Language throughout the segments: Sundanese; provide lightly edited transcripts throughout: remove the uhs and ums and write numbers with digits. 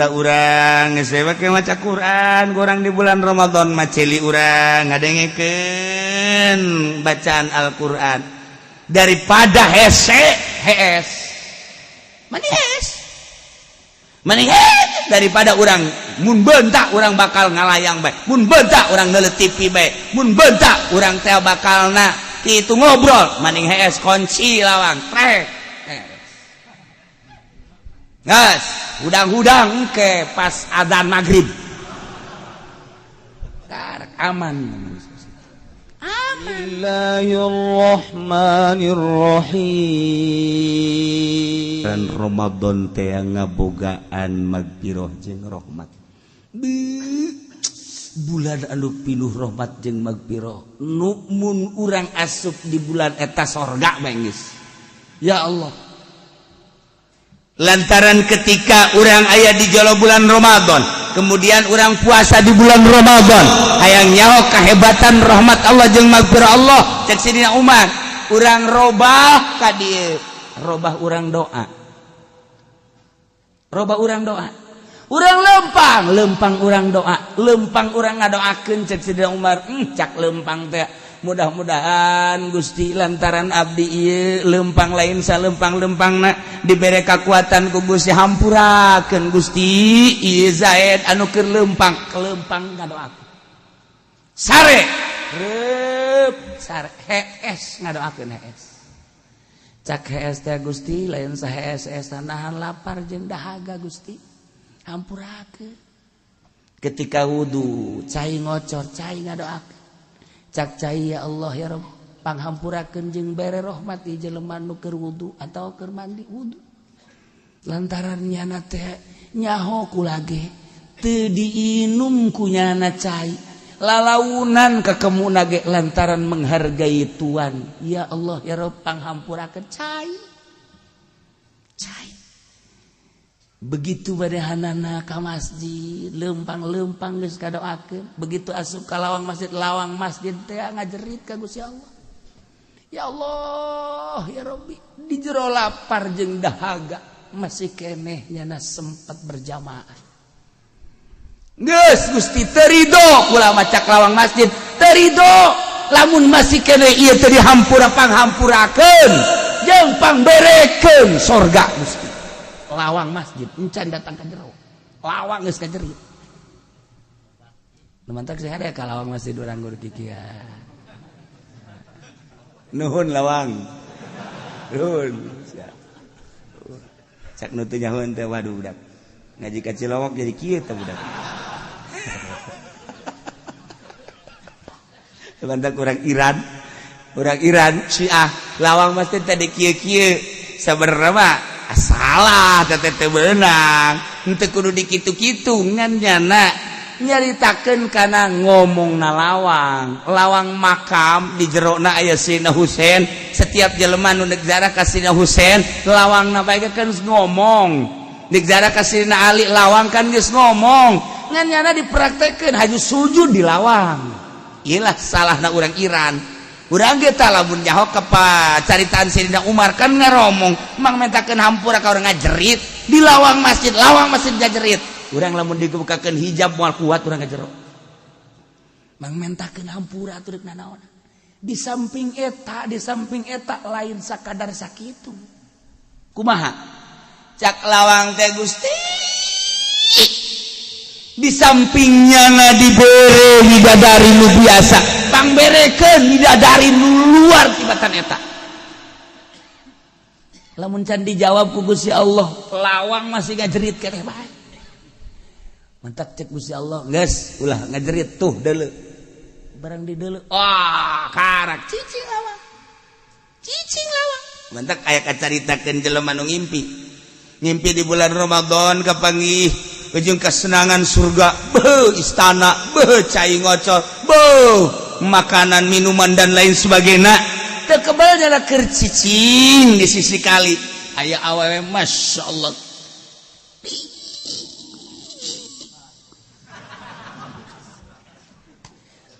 mata urang sewa ke maca Quran kurang di bulan Ramadan maceli urang ngadengkeun bacaan Al-Qur'an daripada hees mending daripada urang mun bentak urang bakal ngalayang bae mun bentak urang neuleut TV bae mun bentak urang teh bakalna kitu ngobrol mending hees kunci lawang trek gas hudang-hudang ke pas adzan maghrib karak aman. Bismillahirrahmanirrahim. Dan Ramadan teh ngabogaan magfirah jeung rahmat. Bulan anu pinuh rahmat jeung magfirah. Nu mun urang asup di bulan eta sorga bae geus. Ya Allah. Lantaran ketika orang aya di jolo bulan Ramadan kemudian orang puasa di bulan Ramadan hayang nyaho kahebatan rahmat Allah jeung magfirah Allah cek sidina Umar urang robah ka dieu robah urang doa urang lempang urang doa lempang urang ngadoakeun cek sidina Umar cak lempang teh mudah-mudahan Gusti lantaran abdi ieu lempang lain salempang-lempangna dibere kakuatan ku Gusti hampurakeun Gusti ieu Zaid anu keur lempang ngadoakeun sare hees ngadoakeun hees cak hees teh Gusti lain sahees nahan lapar jeung dahaga Gusti hampurakeun ketika wudu cai ngocor cai ngadoakeun cak cai ya Allah ya Rabb panghampurakeun jeung bere rahmat di jelema nu keur wudu atawa keur mandi wudu lantaran nyana teh nyaho kulage teu diinum ku nyana cai lalaunan ka kemuna ge lantaran menghargai tuan ya Allah ya Rabb panghampurakeun cai begitu badahanana ka masjid lempang geus kadoakeun begitu asup ka lawang masjid teh ngajerit ka Gusti Allah ya Allah ya Rabbi di jero lapar jeung dahaga masih keneh nyana sempat berjamaah geus Gusti teu ridho kula macak lawang masjid teu ridho lamun masih keneh ieu teh panghampurakeun jeung pangberekeun sorga Gusti lawang masjid encan datang ka jero lawang geus kajerit nu mantak sehari ka lawang masjid urang guru kikieu nuhun lawang nuhun cak nu teu nyahoeun teh waduh budak ngaji ka Cilowok jadi kieu teh budak mantak urang Iran Syiah lawang masjid tadi kieu sabenerna mah salah teteh beunang henteu kudu dikitu-kitu ngan nyana nyaritakeun kana ngomongna lawang makam di jerona aya Sayyidina Husain setiap jelema nu negara ka Sayyidina Husain lawangna bae kan ngomong negara ka Sayyidina Ali lawang kan geus ngomong ngan nyana dipraktekeun haju sujud di lawang iyalah salahna urang Iran urang ge tah lamun nyaho ka caritaan Sayyidina Umar kan ngaromong mang mentakeun hampura ka urang ngajerit di lawang masjid ngajerit urang lamun dibukakeun hijab moal kuat urang ngajero mang mentakeun hampura atuh deuk nanaon di samping eta lain sakadar sakitu kumaha cak lawang teh Gusti di sampingnya nggak diberi bidadari nu biasa pangberekeun bidadari nu luar tibatan eta lamun can dijawab ku Gusti Allah lawang masih ngajerit keneh bae mantak cek Gusti Allah geus ulah ngajerit tuh deuleu barang di deuleu karak cicing lawang mantak aya kacaritakeun jelema nu ngimpi di bulan Ramadan kapanggih ujung kesenangan surga istana cai ngocor makanan minuman dan lain sebagainya terkebalnya lah kercicing di sisi kali aya awewe Masya Allah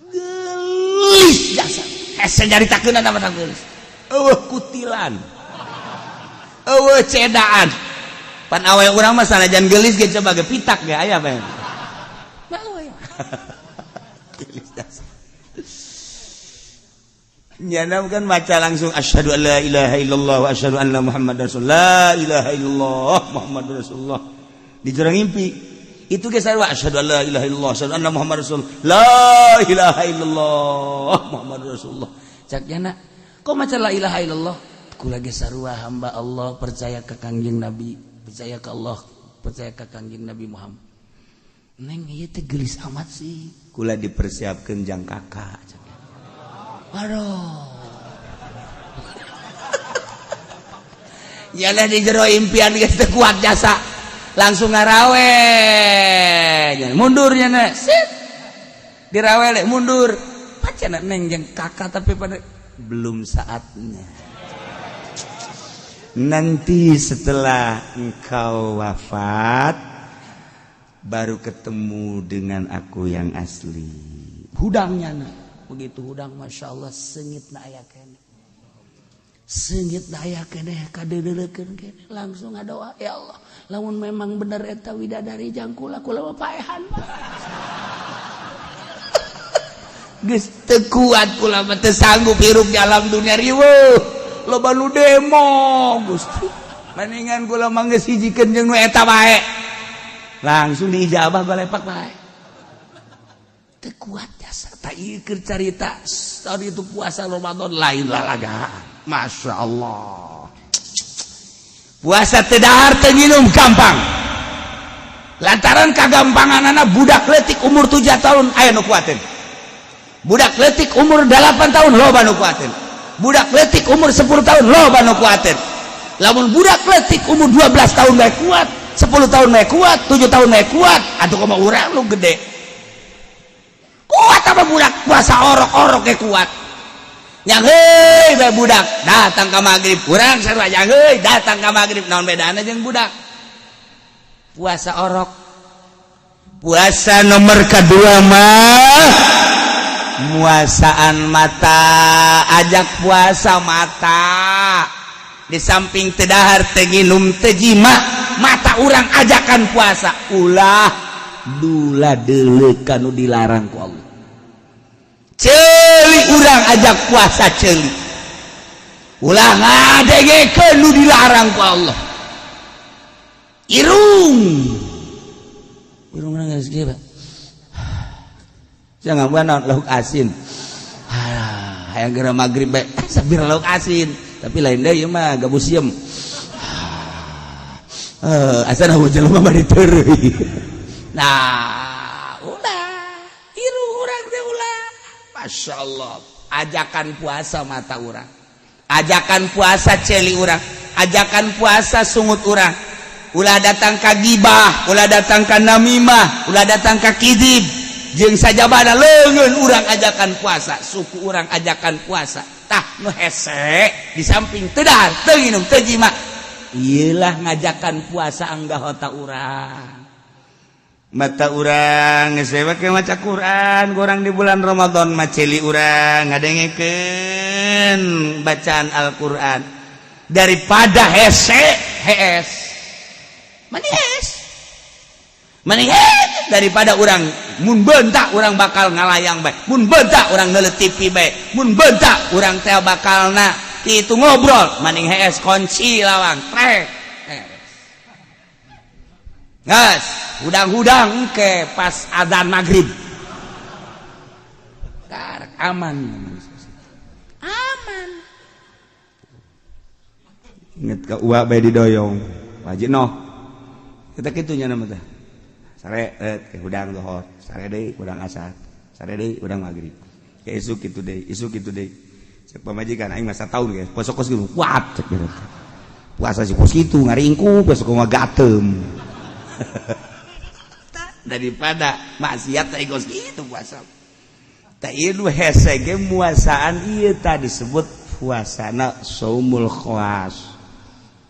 gelis jasa hese nyaritakeun nama gelis kutilan cedaan pan awal urang mah sanajan geulis ge coba ge pitak ge aya bae. Nyana kan baca langsung asyhadu alla ilaha illallah wa asyhadu anna muhammadar rasulullah. La ilaha illallah muhammadur rasulullah. Di jurang mimpi. Itu ge sarua asyhadu alla ilaha illallah asyhadu anna muhammadar rasulullah. La ilaha illallah muhammadur rasulullah. Cak nyana, kok maca la ilaha illallah? Kula ge sarua hamba Allah percaya ka Kangjeng Nabi, percaya ka Allah, percaya ka Kangjeng Nabi Muhammad. Neng ieu teh geulis amat sih. Kula dipersiapkeun jang kakak. Aduh. Yalah di jero impian geus teu kuat jasa. Langsung ngarawe. Mundur nya sit. Dirawe le mundur. Pacana neng jeung kakak tapi pada belum saatnya. Nanti setelah engkau wafat baru ketemu dengan aku yang asli. Hudangnya na. Begitu hudang masya Allah sengit na aya kene, sengit na aya kene kadeureureukeun kene langsung ngadoa ya Allah lamun memang bener eta widadari jangkula kula mah paehan geus teu kuat kula mah teu sanggup hirup di alam dunia riweuh loba nu demo Gusti mendingan kula mah geus hijikeun jeung nu eta bae langsung diijabah balepak bae teu kuat jasa tak ieu carita tadi itu puasa Ramadan lain lalagaan Masya Allah puasa teu dahar teu nginum gampang lantaran kagampanganana budak leutik umur 7 tahun aya nu kuateun budak leutik umur 8 tahun loba nu kuateun budak leutik umur 10 tahun loba nu kuateun lamun budak leutik umur 12 tahun bae kuat 10 tahun bae kuat 7 tahun bae kuat atuh kumaha urang nu gede kuat apa budak puasa orok-orok ke kuat yang heuy bae budak datang ka magrib urang sarua yang heuy datang ka magrib naon bedana jeung budak puasa orok puasa nomor kedua mah muasaan mata ajak puasa mata di samping teu dahar teu nginum teu jima mata urang ajakan puasa ulah dula deuleuh kanu dilarang ku Allah ceuli urang ajak puasa ceuli ulah ngadegekeun nu dilarang ku Allah irung nangis kieu jangan buana lauk asin hayang geura magrib bae sabir lauk asin tapi lain deui mah gabus sieum asana jelema mah diteureui nah ulah iru urang teh ulah Masya Allah ajakan puasa mata urang ajakan puasa celi urang ajakan puasa sungut urang ulah datang ka gibah ulah datang ka namimah ulah datang ka kizib jeung sajabana leungeun urang ajakan puasa suku urang ajakan puasa tah nu hese di samping teu dahar teu nginum teu jima ieulah ngajakan puasa anggahota urang mata urang geus make maca Quran urang di bulan Ramadan mah celi urang ngadengekeun bacaan Al-Qur'an daripada hees mending daripada urang mun beuntak urang bakal ngalayang bae mun beuntak urang neuleut TV bae mun beuntak urang teh bakalna kitu ngobrol mending hees kunci lawang trek gas hudang-hudang ke pas adzan maghrib karek aman inget ka uwa bae didoyong wajib noh kita kitu nya nama teh sare ke hudang zuhur sare deui hudang asar sare deui hudang maghrib ke isuk kitu deui cek pamajikan aing masa taun ge kos-kos kitu kuat cek puasa si kos kitu ngaringku besok mah gateum daripada maksiat teh gos kitu puasa teh ieu hese ge muasaan ieu tadi disebut puasana saumul khawas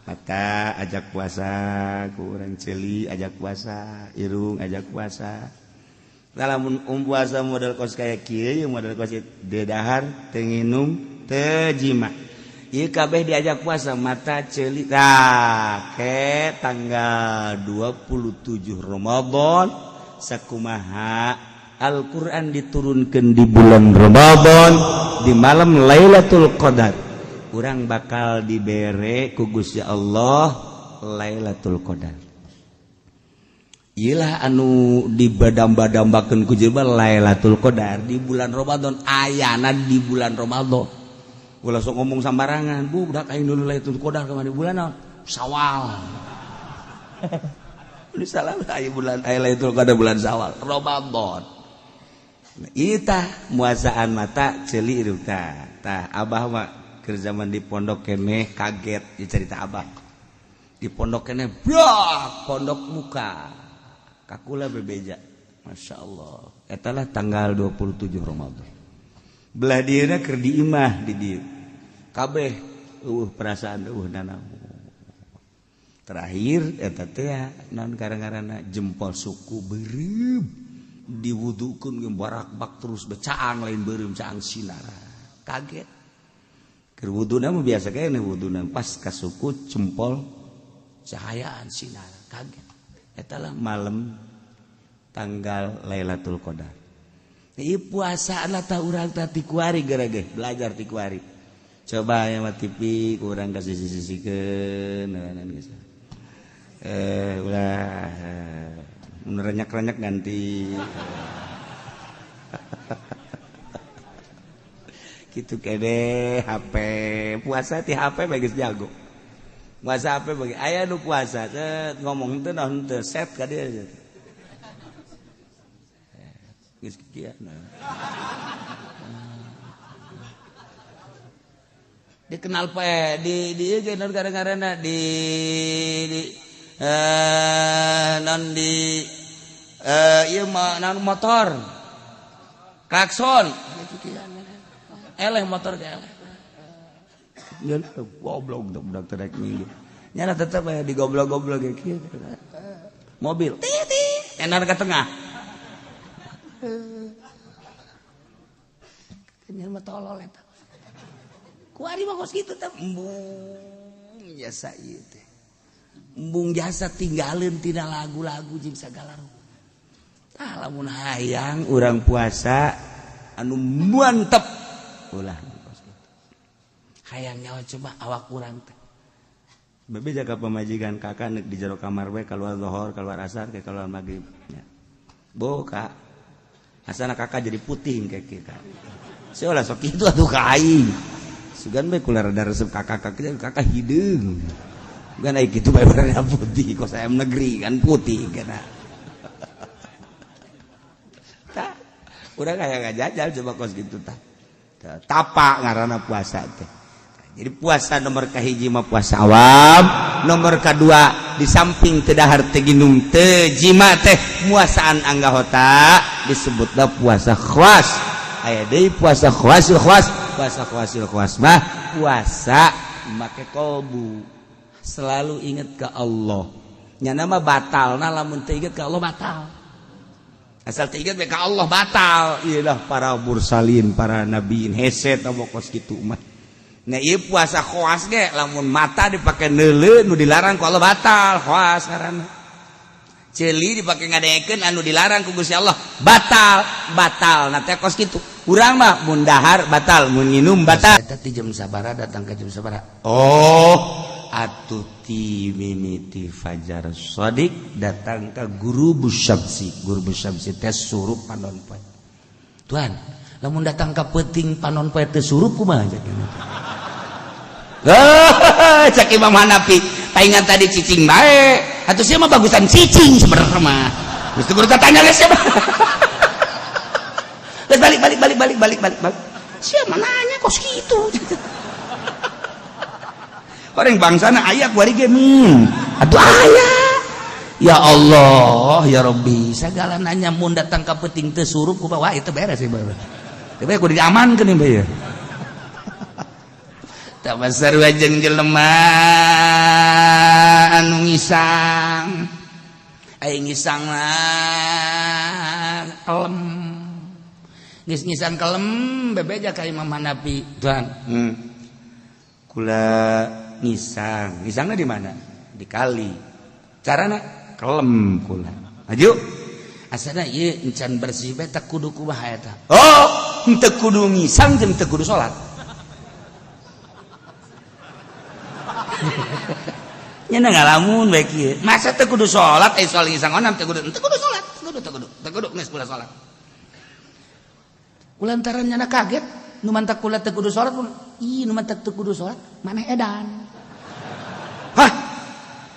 mata ajak puasa ku urang ceuli ajak puasa irung ajak puasa lamun puasa model kos kaya kieu model kos dedahar teu nginum teu jima ieu kabeh diajak puasa mata ceuli ke tanggal 27 Ramadan sakumaha Al-Qur'an diturunkeun di bulan Ramadan di malam Lailatul Qadar urang bakal dibere ku Gusti Allah Lailatul Qadar. Iyalah anu dibadam-badambakeun ku jelema Lailatul Qadar di bulan Ramadan ayana di bulan Ramadan. Ulah sok ngomong sambarangan, budak aing dulu Lailatul Qadar ka di bulan naon? Syawal. Ini salah aya bulan Lailatul Qadar bulan Syawal, Ramadan. Nah, itah muasaan mata ceuli ruta. Tah abah mah keur zaman di pondok keneh kaget di cerita abah. Di pondok keneh brak pondok muka. Kakula bebeja, masya Allah. Etalah tanggal 27 Ramadan. Belah dieuna keur diimah di dieu. Kabeh perasaan nanamu. Terakhir eta teh naon karang-karana jempol suku beureum diwudukeun ge barak-bak terus becaang lain beureum caang sinar. Kaget. Keur wuduna mah biasa kene wuduna pas ka suku jempol cahayaan sinar. Kaget. Etalah malam tanggal Lailatul Qadar. Ieu puasa lah tah urang tah ti kuari gerage belajar ti kuari. Coba ya mah TV urang kasih sisikeun geus. Ulah renyak-renyak ganti. Kitu kene HP puasa ti HP bagus jago. Puasa apa bagi aya nu puasa ngomong teh naon teu set ka dieu geus kieu dikenal pe di ieu ge gara-garana di non di ieu mah naon motor klakson eleh motor ge eleh ngan goblok budak terek minggu nyana tetep aya di goblok-goblok ge kieu mobil titit enar ka tengah kenal mah tolol eta kuari mah kos kitu teh embung jasa ieu teh embung jasa tinggalin tina lagu-lagu jeung sagala rupa tah lamun hayang urang puasa anu mantep ulah hayang nyawa coba awak urang teh bebe jaga pemajikan kakak nek di jero kamar we keluar zuhur keluar asar ke keluar maghrib nya bo kak asana kakak jadi putih kayak kieu kak sia ulah sok kitu atuh ka aing sugan we kula rada resep kakak hideung gan aya kitu bae barana putih kos ayam negeri kan putih kana tah urang aya ngajajal coba kos kitu tah tapak ngaranna puasa teh. Jadi puasa nomor kahiji mah puasa awam, nomor kedua di samping teu dahar teu ginung teu jima teh muasaan anggahota disebutna puasa khawas. Aya deui puasa khawasul khawas, puasa khawasul khawas mah puasa make kolbu. Selalu ingat ke Allah. Nya nama batalna lamun teu inget ke Allah batal. Asal teu inget ka Allah batal. Iyalah para mursalin, para nabiin heset abokos kitu mah. Nah ieu puasa khawas ge lamun mata dipake neuleuh nu dilarang ku Allah batal khawas ngaranna. Ceuli dipake ngadengekeun anu dilarang ku Gusti Allah batal. Nah teh kos kitu. Urang mah mun dahar batal, mun nginum batal. Eta ti jam sabaraha datang ka jam sabaraha? Oh, atuh ti mimiti fajar shadiq datang ka guru busyamsi. Guru busyamsi teh surup panon poe. Tuan, lamun datang ka peuting panon poe teh surup kumaha jadinya? Cak Imam Hanafi taingan tadi cicing bae atuh sia mah bagusan cicing sebenarnya mah geus teu tanya geus sia mah geus balik sia mah nanya kos kitu orang bangsana aya kuari ge atuh aya ya Allah ya Rabbi sagala nanya mun datang ka peuting teu surup ku wah itu beres sih bae tapi kudu diamankeun ieu bae tabasar wajeng jelema anu ngisang aya ngisang kelem geus ngisang kelem bebeja ka Imam Hanafi tuan kula ngisangna di mana di kali carana kelem kula maju asana ieu encan bersih bae tak kudu kumaha eta oh teu kudu ngisang jeung teu kudu salat nya ngalamun bae kieu masa teu kudu salat soal ngisang onam teu kudu salat teu kudu geus kula salat kulantaran nyana kaget nu mantak kula teu kudu salat ih nu mantak teu kudu salat maneh edan hah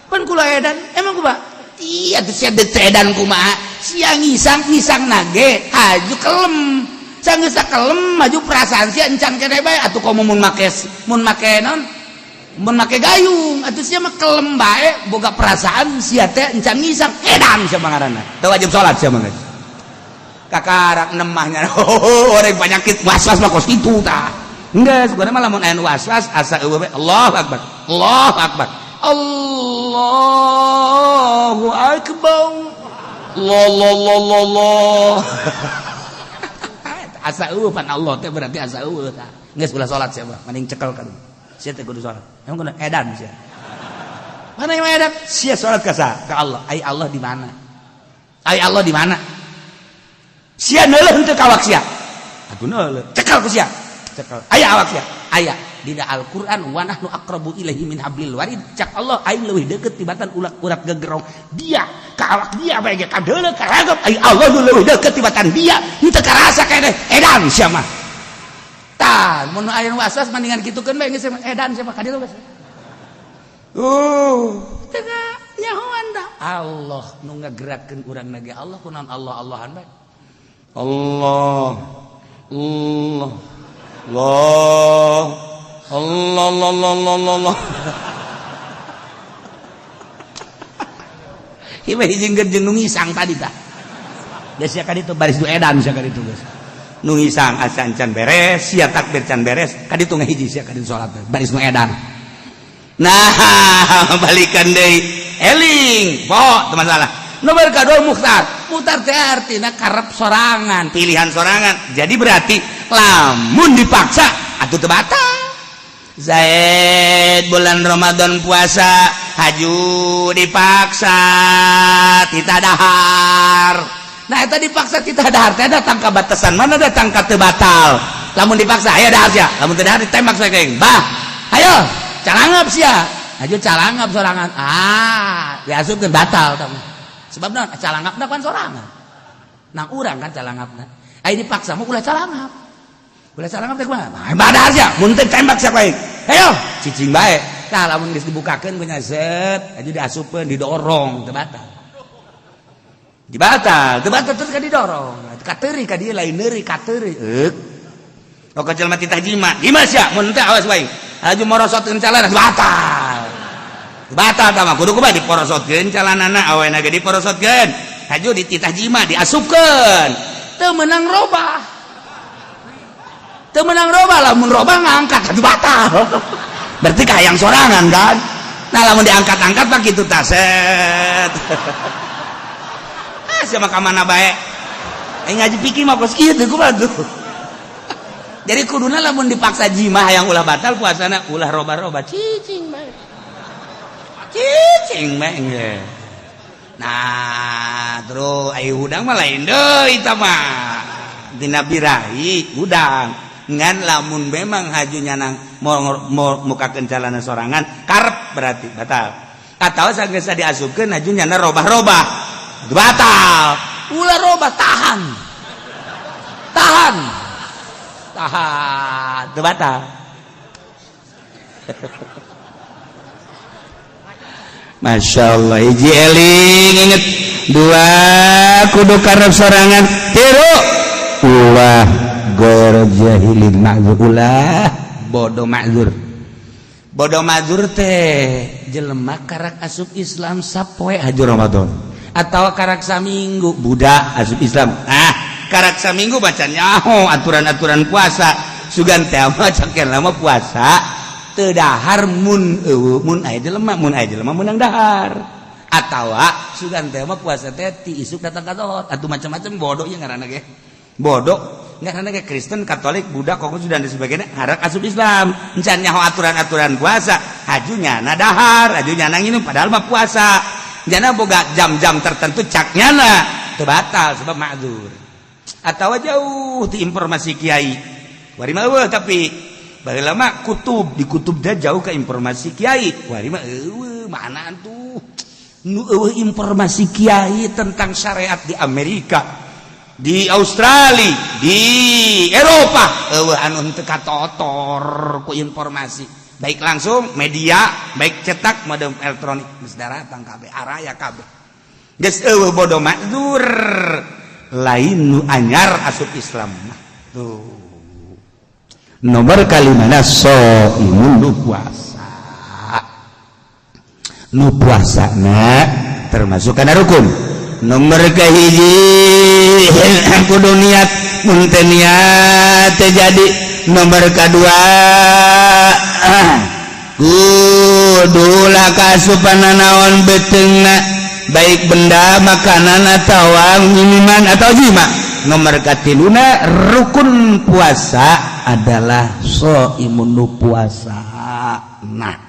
pan kula edan emang kumaha iya teh sia edan kumaha sia ngisang nage aju kelem sanggeus kelem maju perasaan sia encan keneh bae atuh komo mun make gayung atuh sia mah kelem bae boga perasaan sia teh encan ngisang edan sia ngaranna teu wajib salat sia mah kakarak nemahnya orang penyakit waswas mah kos itu tah enggak sebenarnya mah lamun aya waswas asa eueuh bae Allahu akbar Allahu akbar Allahu akbar Allah asa eueuh pan Allah teh berarti asa eueuh tah geus ulah salat sia mah mending cekel kan sia teh kudu salat emang kudu edan sia mana yang edan sia salat ka Allah ai Allah di mana ai Allah di mana sia neuleuh henteu ka awak sia atuh neuleuh cekel ku sia cekel aya awak sia aya dina Al-Qur'an wa nahnu aqrabu ilaihi min hablil warid cak Allah aing leuwih deukeut tibatan urat gegerong dia ka awak dia bae ge kadeuleuh karagep ai Allah nu leuwih deukeut tibatan dia henteu karasa keneh edan sia mah tah mun aya waswas mendingan kitukeun bae geus edan sia mah kadieu geus teu nyahoan dah Allah nu ngagerakeun urang nage Allah kunaon Allah-Allahan bae Allah Allah Allah Allah ieu mah hiji jeung nu ngisang tadi tah geus sia ka ditu baris nu edan sia ka ditu geus nu ngisang asa can beres sia takbir can beres ka ditu ngahiji sia ka ditu salat baris nu edan nah balikan deui eling po teman salah nomor kedua mukhtar teh artinya karep sorangan pilihan sorangan jadi berarti lamun dipaksa atuh teu batal Zaid bulan Ramadan puasa haju dipaksa tita dahar nah eta dipaksa tita dahar teh datang ka batasan mana datang ka teu batal lamun dipaksa aya dahar sia lamun teu dahar ditembak sae keing bah ayo calangap sia haju calangap sorangan diasupkeun batal tah sebab naon calangapna kan sorangan nang urang kan calangapna ai dipaksa mah ulah calangap teh kumaha badar sia mun teu tembak sia bae ayo cicing bae tah lamun geus dibukakeun ku nya set aju diasupkeun didorong teu batal terus ka didorong kateuri ka dieu lain neuri kateuri euk ka jelema titah jimat sia mun teu awas bae aju morosotkeun calana batal tah mah kudu kumaha diporosotkeun calanana awena ge diporosotkeun haju dititah jima diasupkeun teu menang robah lamun robah ngangkat atuh batal berarti kahayang sorangan kan nah lamun diangkat-angkat mah kitu tah set sia mah ka mana bae ngaji fikih mah kos kieu teh kumaha tuh jadi kuduna lamun dipaksa jima hayang ulah batal puasana ulah robah-robah cicing bae nah terus ayo udang mah lain deui eta mah dina birahi udang ngan lamun memang hajunya nang mau mukakeun calana sorangan karep berarti batal atawa sageus diasupkeun hajunya na robah-robah batal ulah robah tahan teu batal Masya Allah hiji eling inget dua kudu karep sorangan tiru ulah goer jahilin ma'zur ulah bodoh ma'zur teh jelema karak asup Islam sapoe haju Ramadan atau karak saminggu budak asup Islam karak saminggu baca nyaho aturan-aturan puasa sugan teh mah cakeun lama puasa teu dahar mun aya jelema menang dahar atawa sugan teh mah puasa teh ti isuk datang ka zohor atuh macam-macam bodoh nya ngaranna ge bodoh karena kayak Kristen, Katolik, Buddha, Konghucu dan sebagainya harap asup Islam. Encan nyaho aturan-aturan puasa, hajunya na dahar, hajunya na nginum padahal mah puasa. Jana boga jam-jam tertentu caknya na teu batal sebab ma'dzur. Atawa jauh ti informasi kiai. Wari mah eueuh tapi baheula mah kutub, di kutub dah jauh ke informasi kiai. Wari mah eueuh mana tuh. Nu eueuh informasi kiai tentang syariat di Amerika, di Australia, di Eropa, anu teu katotor ku informasi, baik langsung media, baik cetak maupun elektronik, geus datang kabeh araya kabeh. Geus eueuh bodo ma'dzur, lain nu anyar asup Islam mah. Tuh. Nomor kalimana shaimun nu puasa. Nu puasana termasuk kana rukun. Nomor kahiji kudu niat, mun teu niat teu jadi. Nomor kadua kudu lakasupan naon beteungna, baik benda, makanan atau minuman atau jima. Nomor katiluna rukun puasa adalah shaimun nu puasa. Nah,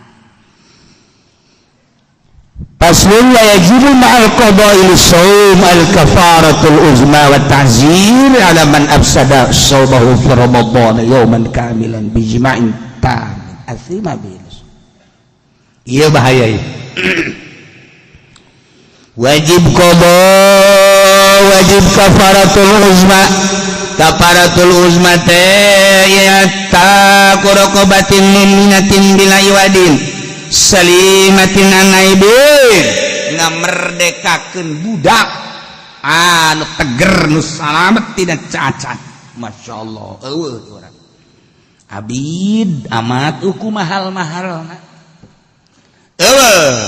Faslun la yajibu ma'al qada'il shaum al-kafaratul uzma wa ta'zir ala man afsada shaumahu fi ramadhan yawman kamilan bijma'in tam athima bil. Iya bahaya ya. Wajib qada, wajib kafaratul uzma. Kafaratul uzma teh ya ta quraqabatin mu'minatin bila iwadin salimatin anaibin ngamerdekakeun budak anu teger nu salamet tidak cacat. Masyaallah eueuh urang abid amat uku mahal-mahalna eueuh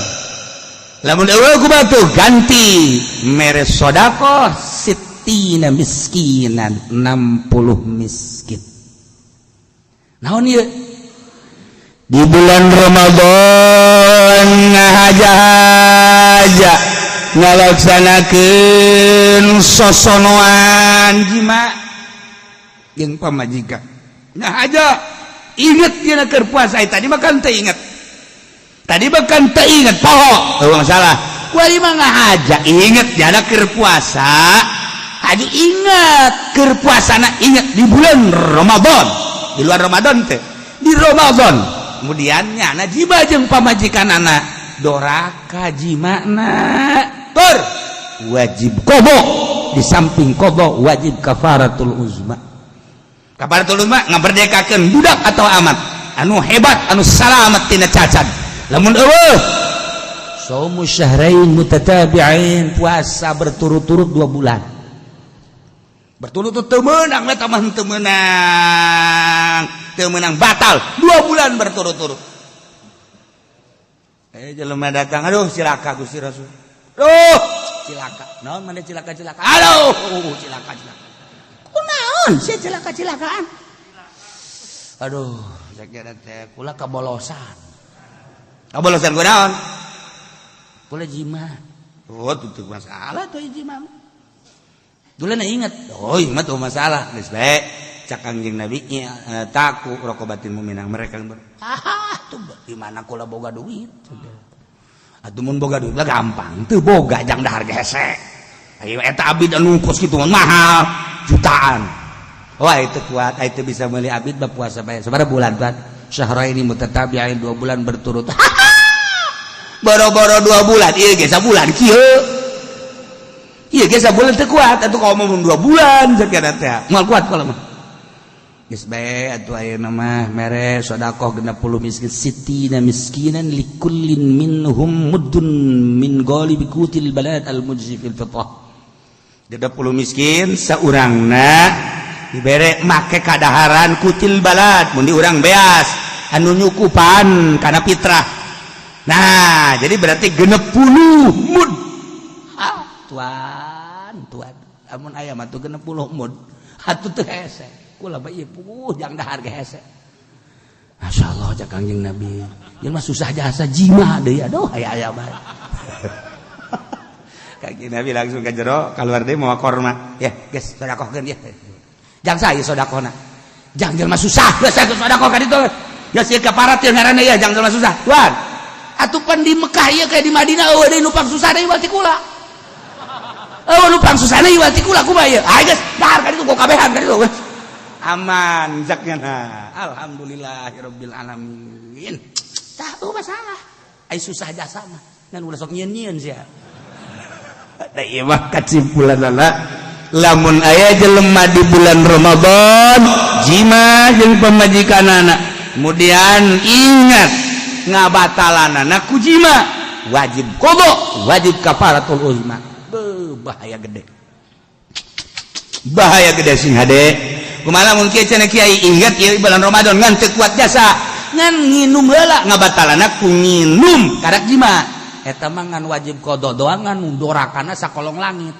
lamun eueuh kumaha tuh ganti mere sedekah sittina miskinan 60 miskin. Naon ieu di bulan Ramadan ngahaja-haja ngalaksanakeun sosonoan jima jeung pamajikan. Ngahaja inget dina keur puasa tadi makan teu inget. Tadi makan teu inget poho, eueuh masalah. Kuari mah ngahaja inget jana keur puasa. Haji inget keur puasana inget di bulan Ramadan. Di luar Ramadan teh. Di Ramadan. Kemudiannya najima jeung pamajikanana doraka jimana tur wajib qada, di samping qada wajib kafaratul uzma. Kafaratul uzma ngaberdekakeun budak atau amat anu hebat anu salamet tina cacat. Lamun eueuh shaumu syahrain mutatabi'ain, puasa berturut-turut 2 bulan. Berturut-turut teu meunang lah tamah teu meunang batal 2 bulan berturut-turut. Jelema datang, aduh cilaka Gusti Rasul. Duh, cilaka. Naon mane cilaka-cilaka? Aduh, cilaka-cilaka. Kunaon sih cilaka-cilakaan? Aduh, sakira teh kula kabolosan. Kabolosan kunaon? Kula jima. Oh, tutup masalah tuh jima. Dulu na ingat, oh ingat tuh masalah, geus bae cak anjing Nabi taku rokobatin mu'minah mereka tuh di mana kula boga duit. Atuh mun boga duit lah gampang, teu boga jang dahar hese. Ayo eta abid anu kos kitu mahal jutaan. Wah itu kuat, itu bisa meuli abid bab puasa bae. Sabaraha bulan kan? Syahraini mutatabi'ain 2 bulan berturut. Boro-boro 2 bulan, ieu ge sabulan kieu. Iya geus sabulan teu kuat atuh kalau mau 2 bulan sakira teh. Moal kuat kalau mah. Geus bae atuh ayeuna mah mere sedekah 60 miskin sittina miskinan likullin minhum muddun min ghalibi qutil balad al mujzi fil fitrah. 30 miskin saurangna dibere make kadaharan kutil balad mun di urang beas anu nyukupan kana fitrah. Nah, jadi berarti 60 mud. Tuan amun aya mah 60 mud atuh teu hese kula bae ieu jang dahar ge hese. Masyaallah cak Kangjeng Nabi ieu mah susah jasa jima deui aduh aya bae. Kangjeng Nabi langsung ka jero keluar deui mau korma ya geus sedekahkeun ya jang saya sodakona jang jelma susah geus saya sodako ka ditu ya sia kaparat teh ngaranna ya jang jelma susah tuan atuh pan di Mekah ieu kayak di Madinah eueuh deui numpang susah deui wati kula numpang susah deui wati kula kumaha ieu ah geus dahar ka ditu ku kabehan ka ditu aman zakna alhamdulillahirabbil alamin tah masalah ai susah jasa mah ngan ulah sok nyieun-nyieun sia da ieu mah kasimpulanna lamun aya jelema di bulan Ramadan jima jeung pamajikanana kemudian ingat ngabatalanana ku jima wajib qada wajib kafaratul uzma bahaya gede sing hade kumaha mun kieu cenah kiai ingat ieu bulan Ramadan ngan teu kuat jasa ngan nginum heula ngabatalana ku nginum karak jima eta mah ngan wajib qada doang ngan dorakana sakolong langit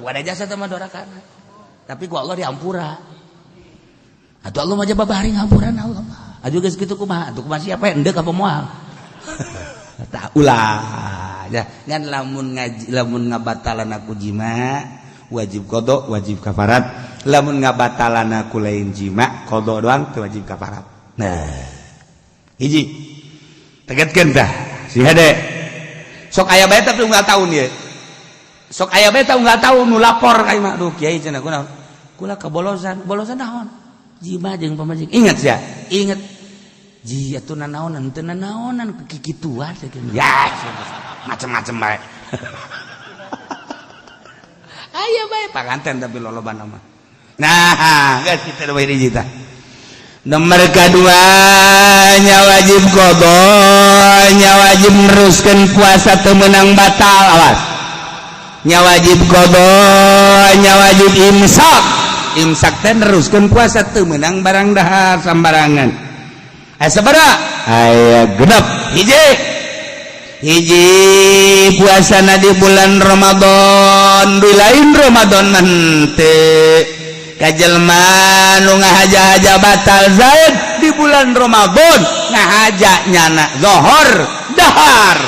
ada jasa sama dorakana tapi ku Allah diampura atuh Allah mah babari ngampuran Allah atuh geus kitu kumaha atuh kumaha siapa endeu ka pemoal tah ulah ya ngan lamun ngaji lamun ngabatalan aku jima wajib qada wajib kafarat lamun ngabatalan aku lain jima qada doang teu wajib kafarat nah hiji tegaskeun tah si hade sok aya bae tapi unggal tahun ieu sok aya bae tah unggal tahun nu lapor ka imah duh kiai cenah kunaon kula kabolosan bolosan naon jima jeung pamajik ingat sia ingat ji atuh nanaonan teu nanaonan kikituan ya macem-macem bae aya bae panganten tapi lolobana mah nah geus kitu we hiji tah nomor kedua nya wajib qada nya wajib neruskeun puasa teu meunang batal awas nya wajib qada nya wajib imsak teh neruskeun puasa teu meunang barang dahar sambarangan sabaraha aya genep hiji puasana di bulan Ramadan di lain Ramadan teu kajelma nu ngahaja-haja batal zaid di bulan Ramadan ngahaja nyana zuhur dahar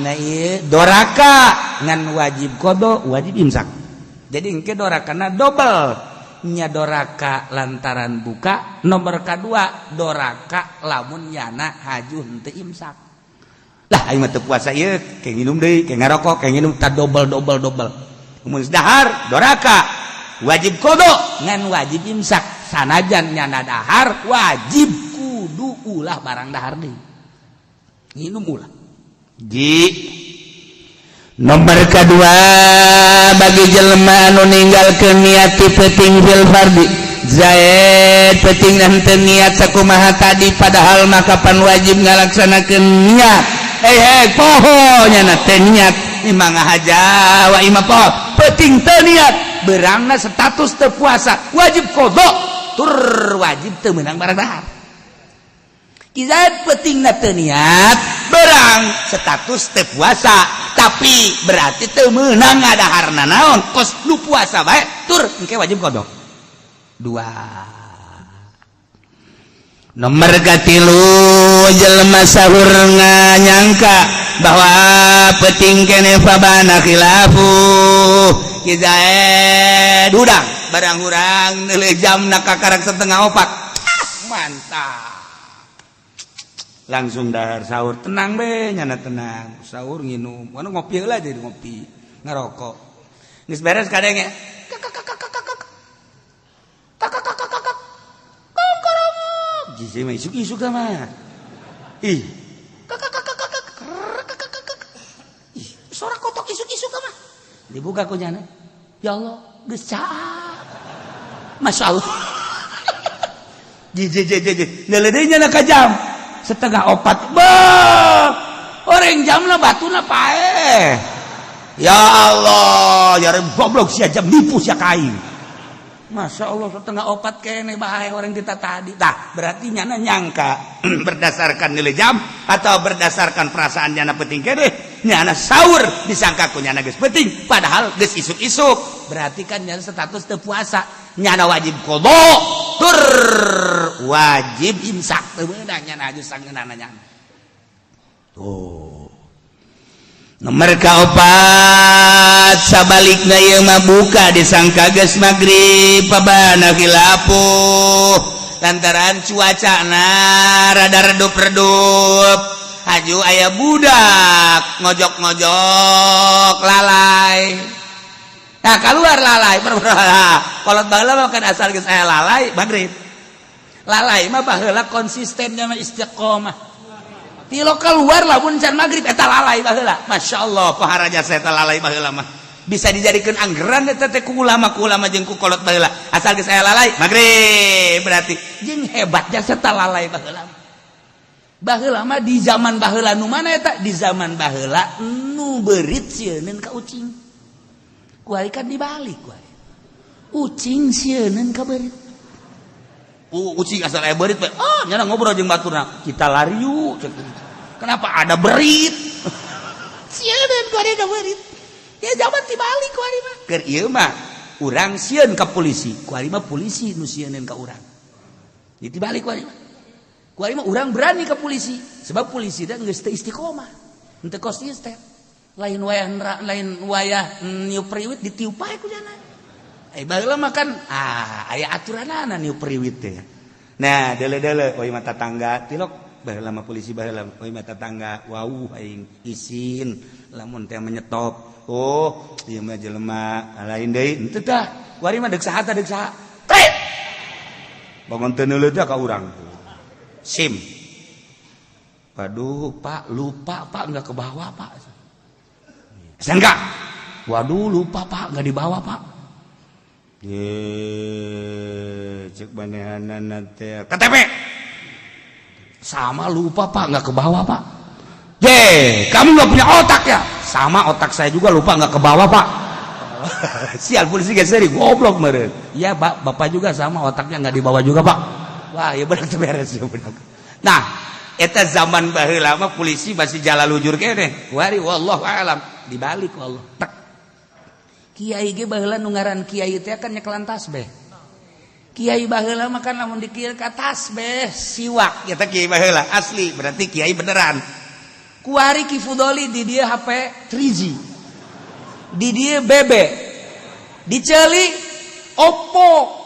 nah ieu doraka ngan wajib qada wajib imsak jadi engke dorakana double nya doraka lantaran buka nomor kedua doraka lamun nyana haju henteu imsak lah aing mah teu puasa ieu kayak nginum deui kayak ngarokok kayak nginum tak double mun dahar doraka wajib qada ngan wajib imsak sanajan nyana dahar wajib kudu ulah barang dahar deui nginum ulah nomor kedua bagi jelema anu ninggalkeun niat penting fil fardhi zaid penting henteu niat sakumaha tadi padahal mah kapan wajib ngalaksanakeun niat pohonya na teh niat imah ngahaja wa imah poho penting teu niat berangna status teu puasa wajib qada tur wajib teu meunang barang dahar Izat pentingna teu niat berang status teu puasa tapi berarti teu meunang ngadaharna naon kos nu puasa bae tur engke wajib qada 2 nomor katilu jelema sahur nganyangka bahwa penting kene fabana khilafu izat udang barang urang neuleuh jamna kakarak setengah 4 mantap langsung dahar sahur tenang be nyana tenang sahur nginum anu ngopi heula jadi ngopi ngarokok geus beres kadang ya jisi mah isuk-isuk mah ih suara kotok isuk-isuk mah dibuka ku nyana ya Allah geus caa masyaallah jiji neuleuh nyana ka jam setengah 4 orang jamna batuna pae ya Allah ya goblok sia jam nipu sia kain Masya Allah setengah 4 kene bae orang kita tadi tah berarti nyana nyangka berdasarkan nilai jam atau berdasarkan perasaan nyana penting kene nyana sahur disangka ku nyana geus penting padahal geus isuk-isuk berarti kan nyana status teu puasa nyana wajib qada tur wajib imsak teu meunang nyana aju sangeunana nyana tuh nomor kaopat sabalikna ieu mah buka disangka geus magrib pabana khilafuh lantaran cuacana rada redup-redup haju aya budak ngojok-ngojok lalai. Nah keluar lalai kolot baheula mah kan asal geus aya lalai magrib. Lalai mah baheula konsistennya mah istiqomah. Tilo keluar lamun can magrib eta lalai baheula. Masyaallah pahara jasa eta lalai baheula mah. Bisa dijadikeun anggeran eta teh ku ulama jeung ku kolot baheula. Asal geus aya lalai magrib berarti jeung hebat jasa eta lalai baheula. Baheula mah di zaman baheula nu mana eta? Di zaman baheula nu beurit sieunneun ka ucing. Kuari kan dibalik kuari. Ucing sieunneun ka beurit. Ucing asal aya beurit nyana ngobrol jeung baturna. Kita lari yuk. Kenapa ada berit? Sieun kuari ada berit. Ya zaman dibalik kuari mah. Keur ieu mah urang sieun ka polisi. Kuari mah polisi nu sieunneun ka urang. Jadi dibalik kuari mah. Kuari mah urang berani ka polisi. Sebab polisi teh geus teu istiqomah. Henteu konsisten. Lain wayah niup priwit ditiup bae ku jana. Baheula mah kan aya aturanana niup priwit teh. Nah, deule-deule oi mah tatangga tilok baheula mah polisi baheula oi mah tatangga wauh aing izin lamun teh menyetop. Oh, ieu mah jelema lain deui henteu tah. Kuari mah deuk saha tah deuk saha. Tret. Bangun teu neuleut ka urang. SIM. Waduh, Pak, lupa Pak enggak ke bawah, Pak. Enggak. Waduh, lupa Pak, enggak dibawa, Pak. Cek manehanana teh KTP. Sama lupa Pak, enggak ke bawah, Pak. Kamu enggak punya otak ya? Sama otak saya juga lupa enggak ke bawah, Pak. Sial polisi geus goblok meureun. Iya, Pak, Bapak juga sama otaknya enggak dibawa juga, Pak. Wah, ya benar beres ya benar. Nah, eta zaman baheula mah polisi masih jala lujur keneh. Wari wallahu alam dibalik wallah. Tak. Kiai ge baheula nu ngaran kiai teh kan nyeklan tasbih. Kiai baheula mah kan lamun dikir ka tasbih siwak eta kiai baheula asli berarti kiai beneran. Kuari Ki Fudoli di dia HP 3G. Di dia BB. Diceuli Oppo.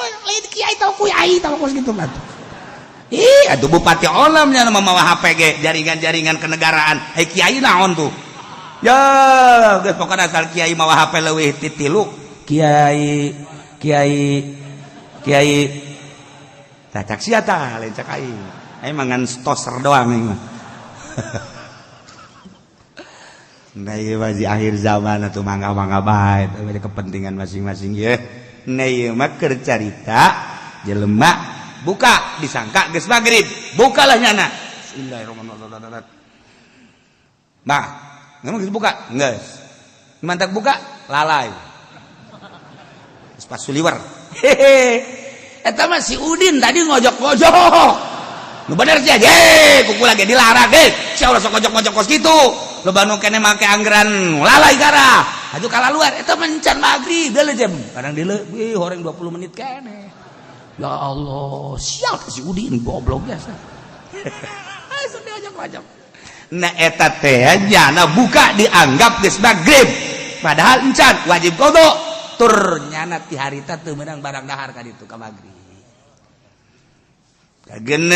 Lain kiai tau kuyai tau kos gitu mah. Atuh bupati olam nya mamawa HP ge jaringan-jaringan kenegaraan. Hei kiai naon tuh? Ya, geus pokona asal kiai mawa HP leuwih ti 3. Kiai cacak sia tah lain cak aing. Aing mangan toaster doang aing mah. Nah, ieu mah di akhir zaman atuh mangga-mangga bae teh kepentingan masing-masing ye. Nah ieu mah keur carita jelema buka disangka geus magrib bukalah nyana bismillahirrahmanirrahim. Nah ngeun geus buka geus mantak buka lalai geus pasuliwer eta mah si Udin tadi ngojok-ngojok nu bener sia kukula ge dilarang insyaallah sok ngojok-ngojok kos kitu loba nu keneh make anggeran lalai gara atuh kala luar eta mencan magrib deuleu jam kadang deuleu horeng 20 menit keneh. Ya Allah, sial si Udin goblok biasa. Asa diajak-ajak. Nah eta teh jana buka dianggap geus magrib. Padahal encan wajib qada. Tur nyana ti harita teu meunang barang dahar ka ditu ka magrib. Kagenep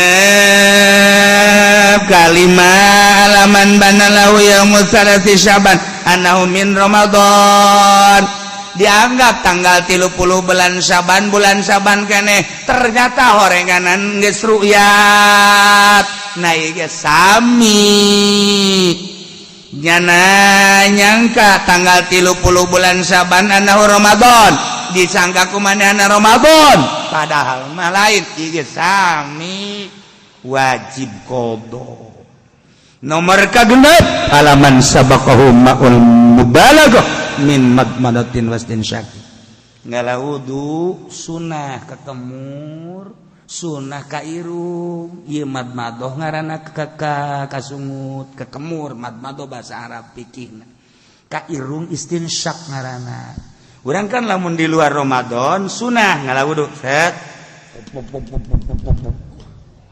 kalimah alaman banalahu yaumul salati Syaban annahu min Ramadan. Dianggap tanggal 30 bulan Syaban keneh ternyata horenganan geus ru'yat. Nah ieu sami nyana nyangka tanggal 30 bulan Syaban annahu Ramadan disangka kumanehna Ramadan padahal mah lain ieu sami wajib qada. Nomor kagenep halaman sabaqahu ma'ul mubalaghah min madmadatin wastin syaki. Ngalawudu sunah ka kemur, sunah ka irung, ieu madmadah ngaranna ka kasungut, ka kemur madmadah bahasa Arab fikihna. Ka irung istinsyak ngaranna. Urang kan lamun di luar Ramadan sunah ngalawudu set.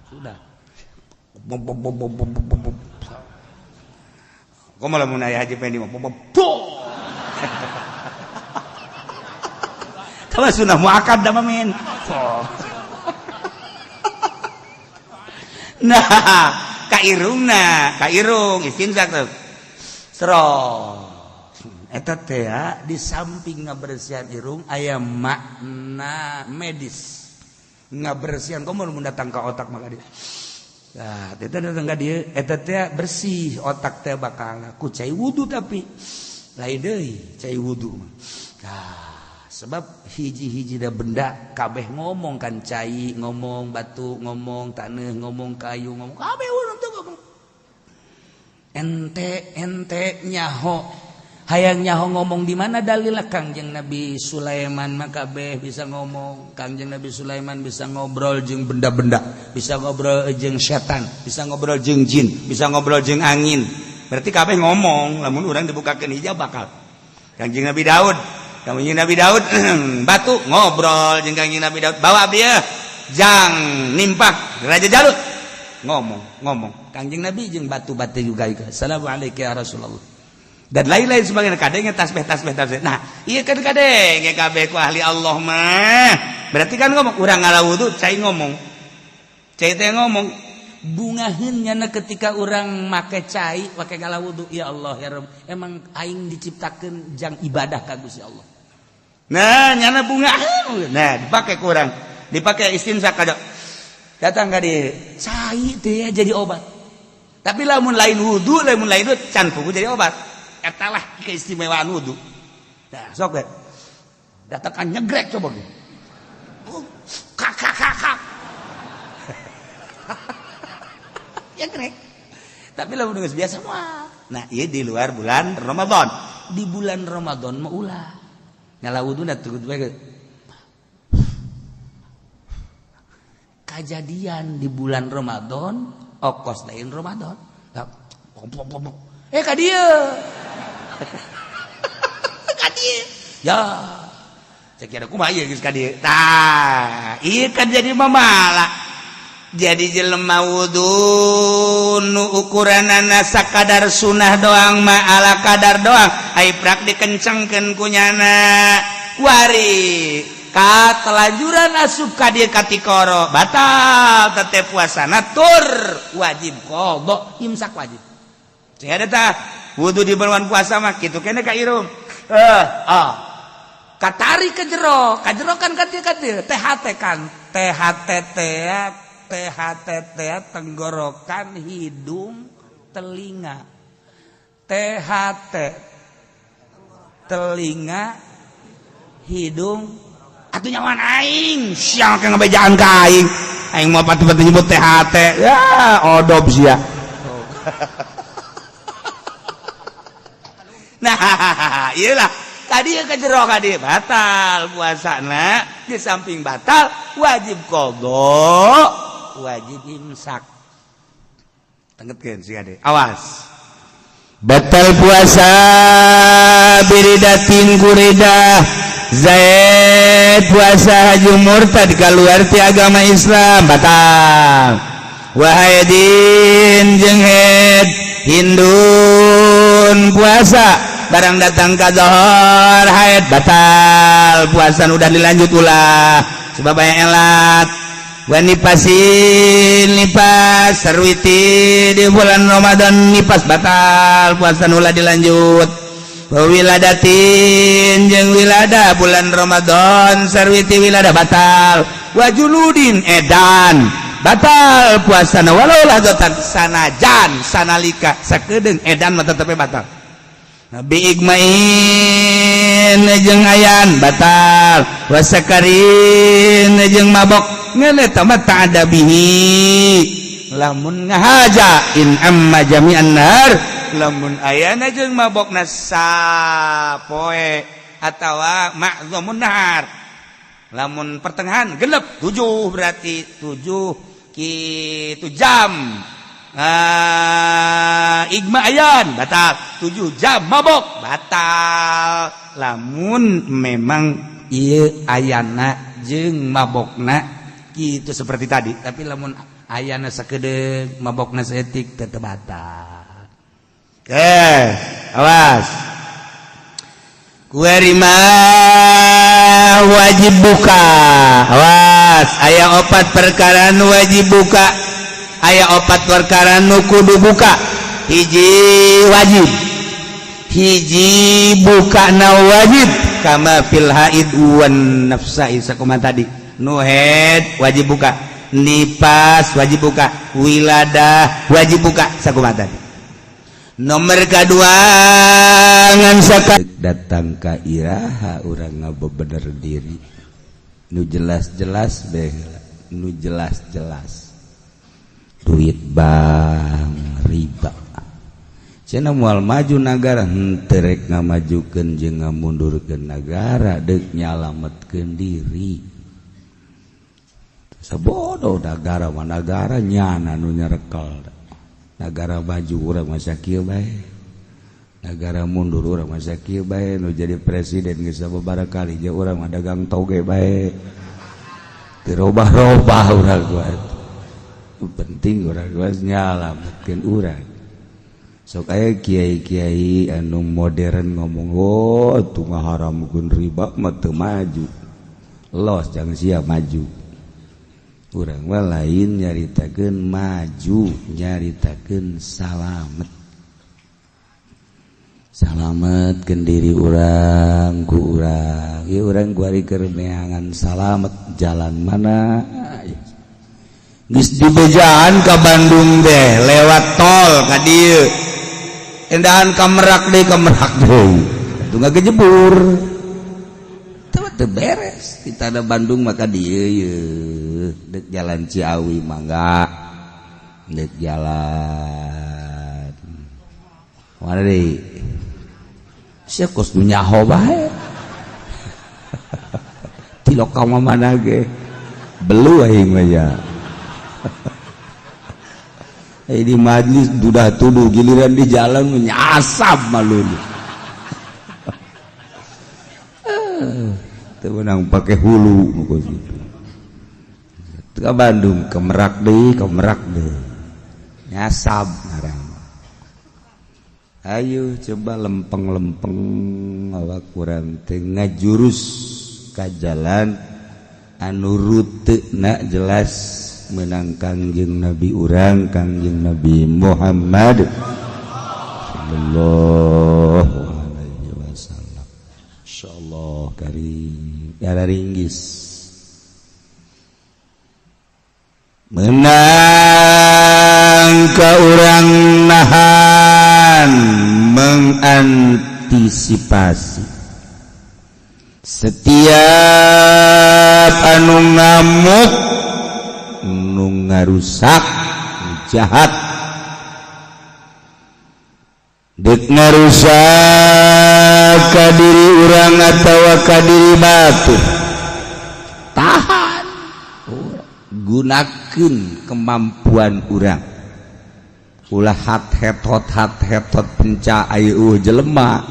Sudah. Kok malah mun aya Haji Pendi mah kalau sunah muakkad da mamin. Nah, kairung istinsak tuh. Eta teh di samping ngabersihan irung aya makna medis. Ngabersihan komo mun datang ka otak maka dia. Nah, eta datang ka dieu eta teh bersih otak teh bakal ku cai wudu tapi lain deui cai wudu. Nah, sebab hiji-hiji da benda kabeh ngomong kan cai, ngomong batu, ngomong taneuh, ngomong kayu, ngomong kabeh urang teh ngomong. Ente nyaho hayang nyaho ngomong di mana dalilnya Kangjeng Nabi Sulaiman maka kabeh bisa ngomong. Kangjeng Nabi Sulaiman bisa ngobrol jeung benda-benda, bisa ngobrol jeung setan, bisa ngobrol jeung jin, bisa ngobrol jeung angin. Berarti kabeh ngomong, lamun urang dibukakeun hijab bakal. Kangjeng Nabi Daud batu ngobrol jeung Kangjeng Nabi Daud, bawa dia jang nimpak Raja Jalut ngomong Kangjeng Nabi jeung batu-batu juga assalamualaikum ya Rasulullah dan lain-lain sebagainya kadenge tasbih. Nah ieu kan kadenge kabeh ku ahli Allah mah berarti kan ngomong urang ngalawudu cai ngomong cai teh ngomong bungaheun nyana ketika urang make cai make ngalawudu ya Allah ya Rabb emang aing diciptakeun jang ibadah ka Gusti Allah. Nah nyana bungaheun nah dipake ku urang dipake istinsak kada datang ka dieu cai teh jadi obat tapi lamun lain wudu can pugu jadi obat eta lah keistimewaan wudu. Nah sok deh datang ka nyegrek coba ge kak nyegrek tapi lamun geus biasa mah. Nah ieu di luar bulan Ramadan. Di bulan Ramadan mah ulah nyala wuduna teu bae kejadian di bulan Ramadan okos lain Ramadan ka dieu ka dieu ya cek kira kumaha ieu geus ka dieu tah ieu kan jadi mamala jadi jelema wudu nu ukuranana sakadar sunah doang mah ala kadar doang ai prak dikencengkeun ku nyana wari ka telajuran asup ka dieu katikoro batal tetep puasana tur wajib qada imsak wajib cek ada tah wudu di bulan puasa mah kitu keneh ka irung katari ke jero kan katieu THT kan THT tenggorokan hidung telinga THT telinga hidung atuh nyawan aing siang ke ngabejaan ka aing mau pati-pati nyebut THT ya odob sia nah iyalah tadi ke jero kadi batal puasana di samping batal wajib qada wajib imsak tengetkeun si ade awas batal puasa biridatin kurida zaid puasa haji murtad kaluar ti agama Islam batal wahidin jeung haid hindun puasa barang datang ka zuhur haid batal puasa udah dilanjut ulah sebab aya elat nipas sarwiti di bulan Ramadan nipas batal puasa ulah dilanjut wiladatin jeung wilada bulan Ramadan sarwiti wilada batal wajuludin edan batal puasana walau lagotan sanajan sanalika sakedeung edan mah tetep batal Nabi igmain jeung ayan batal wasakarin jeung mabok ngene tama ta'ada bihi lamun ngahaja in amma jami'an nar lamun ayana jeung mabokna sapoe atawa ma'zamun nahar lamun pertengahan genep 7 berarti 7 kitu jam igma ayan batal 7 jam mabok batal lamun memang ieu ayana jeung mabokna kitu seperti tadi tapi lamun ayana sakedeuk mabokna setik teu batal. Awas. Kuarima wajib buka. Awas, aya 4 perkara nu wajib buka. Aya 4 perkara nu kudu buka. Hiji wajib. Hiji buka na wajib kama fil haid wan nafsai sakoma tadi. Nu haid wajib buka. Nipas wajib buka. Wiladah wajib buka sakoma tadi. Nomor kedua ngan saka datang ka iraha urang ngabebener diri nu jelas-jelas bae nu jelas-jelas duit bank riba cenah moal maju negara henteu rek ngamajukeun jeung ngamundurkeun negara deuk nyalametkeun diri sabodoh negara mah negara nyana nu nyarekel negara maju urang masa kieu bae negara mundur urang masa kieu bae nu jadi presiden geus sababaraha kali jeung urang mah dagang toge bae dirobah-robah urang gua penting urang gua nyalametkeun urang sok aya kiai-kiai anu modern ngomong tuh ngaharamkeun riba mah teu maju los jang sia maju urang mah lain nyaritakeun maju nyaritakeun salametkeun diri urang ku urang ieu urang kuari keur neangan salamet jalan mana geus dibejaan ka Bandung deh lewat tol ka dieu endahan ka Merak deui atuh ngagejebur teu beres kita ada Bandung maka dieu yeuh deuk jalan Ciawi mangga deuk jalan mana deui sia kos nu nyaho bae ti lokal mah mana ge belu aing mah ya di majlis dudah tuduh giliran di jalan nyasab malulu teu menang pake hulu mukos gitu ke Bandung ke Merak deui nyasab ngarang ayo coba lempeng-lempeng awak kurang teu ngajurus ka jalan anu ruteuna jelas menang Kangjeng Nabi urang Kangjeng Nabi Muhammad sallallahu alaihi wasallam insyaallah karim ya ringgis menang ka urang nahan mengantisipasi setiap anu ngamuk nu ngarusak jahat deuk ngarusak ka diri urang atawa ka diri batur tahan gunakeun kemampuan urang ulah hat-hetot penca aya jelema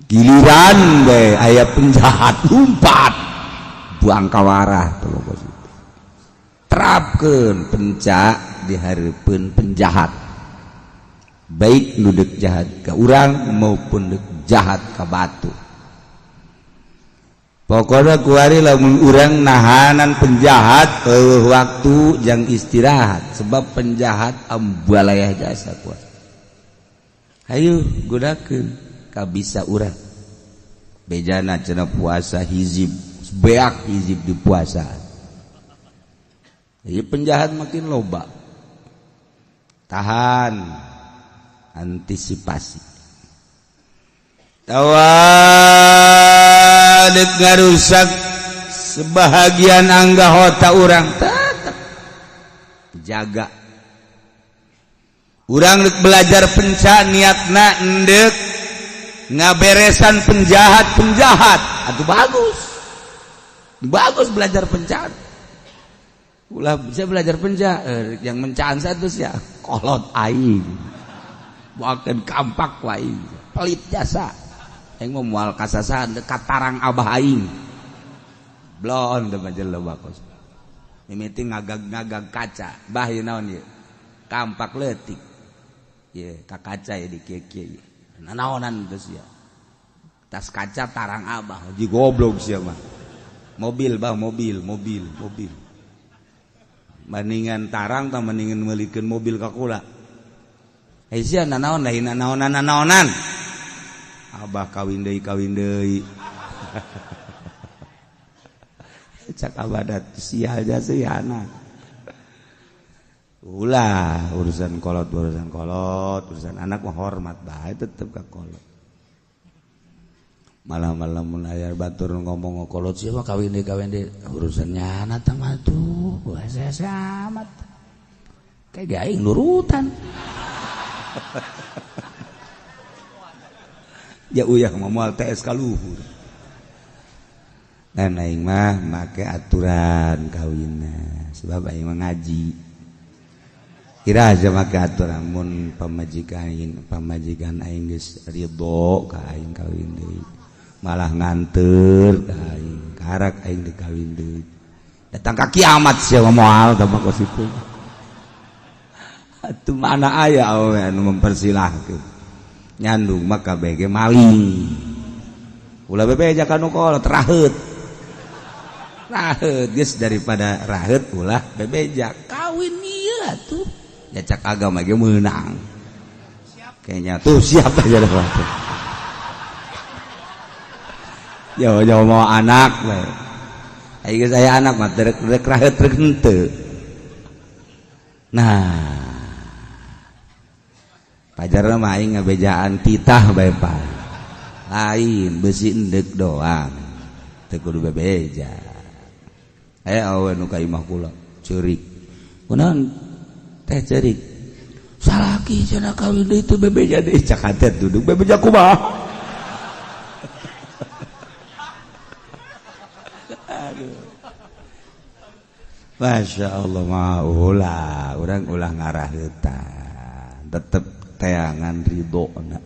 giliran bae aya penjahat umpat buang kawarah terapkeun penca di hareupeun penjahat baik nu deuk jahat ka urang maupun deuk jahat ka batu pokoknya kuari lamun urang nahanan penjahat waktu jang istirahat sebab penjahat ambalayah jasa kuat hayu gunakeun ka bisa urang bejana cenah puasa hizib beak hizib di puasa ieu penjahat makin loba tahan antisipasi tawadek ngarusak sebahagian anggota urang tetap jaga urang dek belajar penca niatna endek ngaberesan penjahat atuh bagus belajar penca ulah bisa belajar penca yang mencaan satu ya kolot aing buakeun kampak ku aing pelit jasa aing mau moal kasasaan dekat tarang abah aing blon teu majeul bagus mimiti ngagag kaca bah ieu naon ieu kampak leutik ye ka kaca ya di kieu-kieu nanaonan teh sia tas kaca tarang abah ji goblok sia mah mobil bah mobil mendingan tarang tah mendingan meulikeun mobil ka kula sia nanaon lain nanaonan abah kawin deui cak abadat sial jasa ya anak ulah urusan kolot urusan anak mah hormat bae tetep ka kolot malam-malam mun aya batur ngomong kolot siapa kawin deui urusannya anak tah mah tuh saya amat kayak aing nurutan ya uyah moal TS ka luhur dan aing mah make aturan kawinna sebab aing mah ngaji kira aja make aturan mun pamajikan aing geus ridho ka aing kawin deui malah nganteur ka aing karak aing dikawin deui datang ka kiamat sia moal tah mah kositu atuh mana aya we anu mempersilahkeun nyandung mah kabeh ge maling ulah bebeja kanu kolot raheut geus daripada raheut ulah bebeja kawin ieu atuh ya cak agama ge meunang kayaknya tuh siap aja dah tuh jauh mau anak we aya geus aya anak mah rek raheut rek henteu nah pajarna mah aing ngabejaan titah bae pa lain besi endek doang teu kudu bebeja aya awe nu ka imah kula ceurik kunaon teh ceurik salaki cenah kawin deui teu bebeja deui cak hatet duduk bebeja kumaha aduh Masya Allah mah urang ulah ngaraheutan tetep teangan ridona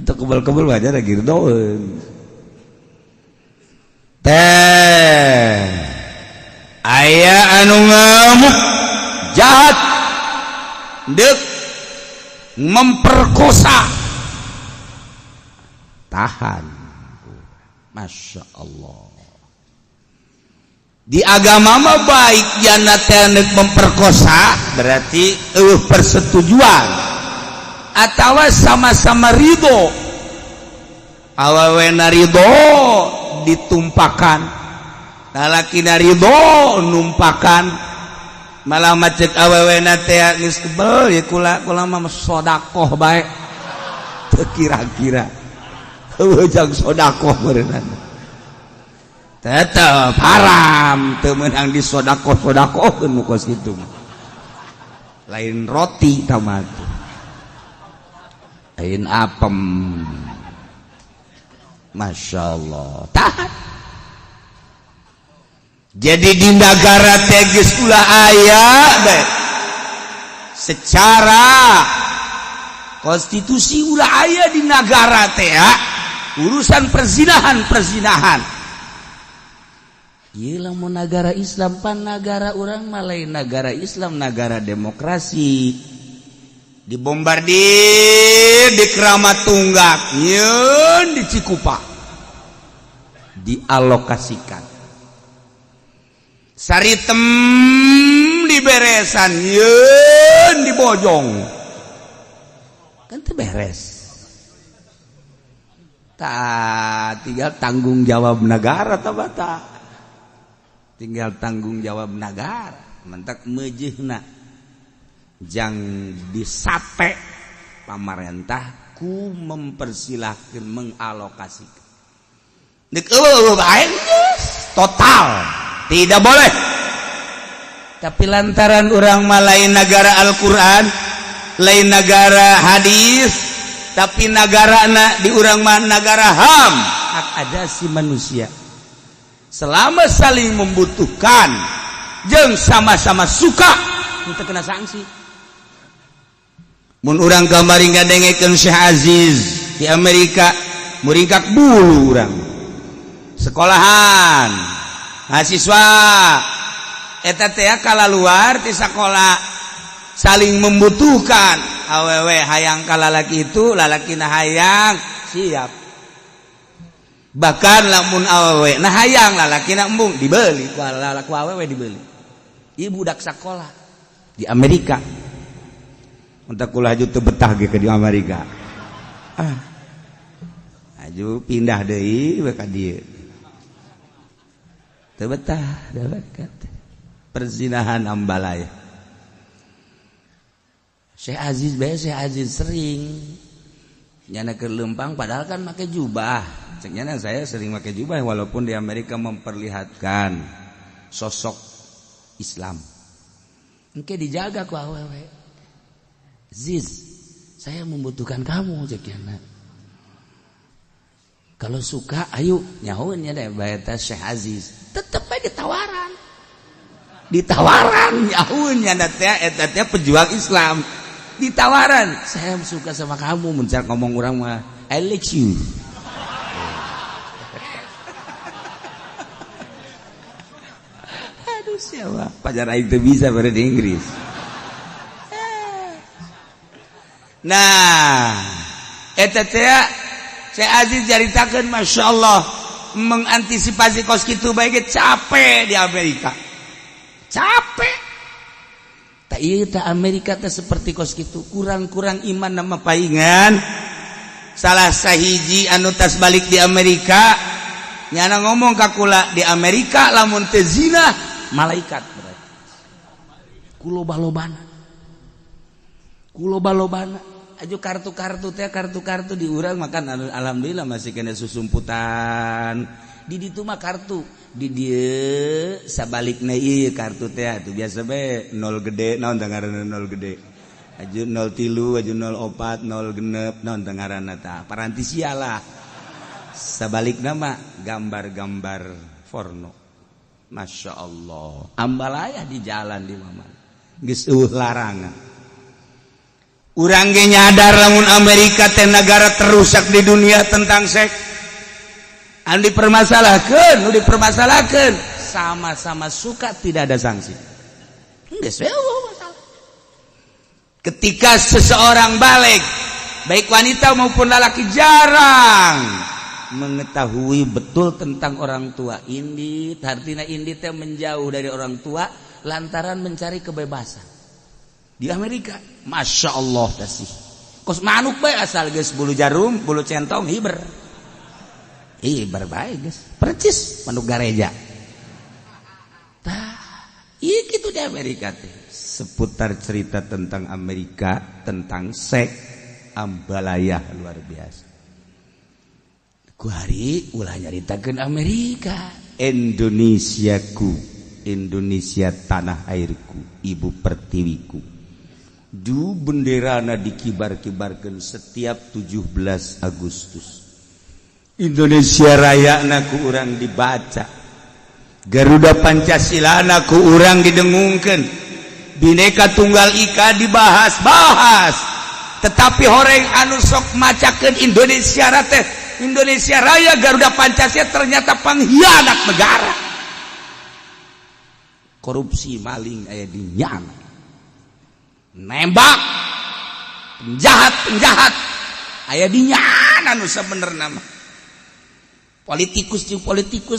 untuk kebal-kebal aja lagi ridoeun teh aya anu ngamuk jahat deuk memperkosa tahan Masya Allah di agama mah baik jana teh memperkosa berarti persetujuan atawa sama-sama ridho awawena ridho ditumpakan lalakina ridho numpakan malah macet awawena teh geus kebel ya kula mah sedekah bae teu kira-kira jeung sedekah beureunan tetep haram teu meunang disedekah-sedekahkeun nu kos kitu lain roti tamat lain apem Masya Allah tahan jadi di negara teh geus ulah aya bae secara konstitusi ulah aya di negara teh urusan perzinahan ieu lamun negara Islam pan negara urang mah lain negara Islam negara demokrasi dibombardir di Keramat Tunggak nyeun di Cikupa dialokasikan Saritem di Beresan nyeun di Bojong kan teu beres tinggal tanggung jawab negara tabata tinggal tanggung jawab negara mentak meujeuhna jang disape pamarentah ku mempersilahkan mengalokasikan deuk eueuh bae total tidak boleh tapi lantaran urang mah lain negara Al-Qur'an lain negara hadis tapi nagarana di urang mah negara HAM hak asasi manusia selama saling membutuhkan jeung sama-sama suka teu kena sanksi mun urang kamari ngadengekeun Syekh Aziz di Amerika muringkak bulu urang sekolahan mahasiswa eta teh kala luar ti sakola saling membutuhkan awewe hayang ka lalaki itu lalakina hayang siap bahkan lamun awewe nah hayang lalakina embung dibeli ku lalaki awewe dibeli ieu budak sakola di Amerika untuk kulah aju teu betah ge di Amerika aju pindah deui we ka dieu teu betah da dekat perzinahan ambalaya. Syekh Aziz sering nyana ke Lempang padahal kan pakai jubah. Nyana saya sering pakai jubah walaupun di Amerika memperlihatkan sosok Islam. Engke dijaga ku awewe. Aziz, saya membutuhkan kamu cek nyana. Kalau suka ayo nyahoun nya deh baeta Syekh Aziz. Tetep aja ditawaran nyahoun nya eta teh pejuang Islam. Ditawaran, saya suka sama kamu, mencari ngomong orang mah, I like you. Aduh siapa? Pacar itu bisa bahasa Inggris. Nah, eta teh saya Aziz jaritakeun Masya Allah mengantisipasi kos kitu bae capek di Amerika. Capek. Tak iya tak Amerika tak seperti kos gitu kurang-kurang iman nama paingan salah sahiji anu tas balik di Amerika nyana ngomong kakula di Amerika lamun teu zina malaikat berarti kuloba-lobana aju kartu teh kartu di urang makan alhamdulillah masih kena susumputan di ditu mah kartu di dieu sabalikna ieu kartu teh atuh biasa bae 0 gede naon teh ngaranna 0 gede aju 03 aju 04 0 genep naon teh ngaranna tah parantisia lah sabalikna mah gambar-gambar porno Masya Allah ambalaya di jalan di mana geus larangan urang ge nyadar lamun Amerika teh negara terusak di dunia tentang seks anu dipermasalahkan sama-sama suka tidak ada sanksi. Ketika seseorang balik baik wanita maupun lelaki jarang mengetahui betul tentang orang tua indit artinya indit teh menjauh dari orang tua lantaran mencari kebebasan di Amerika Masya Allah kasih kos manuk bae asal geus bulu jarum bulu centong hiber berbaik guys percis manuk gareja iya gitu di Amerika teh seputar cerita tentang Amerika tentang seks ambalayah luar biasa ku hari ulah nyaritakeun Amerika Indonesiaku Indonesia tanah airku ibu pertiwiku du benderana dikibar-kibarkeun setiap 17 Agustus Indonesia Raya naku urang dibaca Garuda Pancasila naku urang didengungkeun Bhinneka Tunggal Ika dibahas-bahas tetapi horeng anu sok macakeun Indonesia teh Indonesia Raya Garuda Pancasila ternyata pengkhianat negara korupsi maling aya di nyang nembak penjahat aya di nyang anu sabenerna mah politikus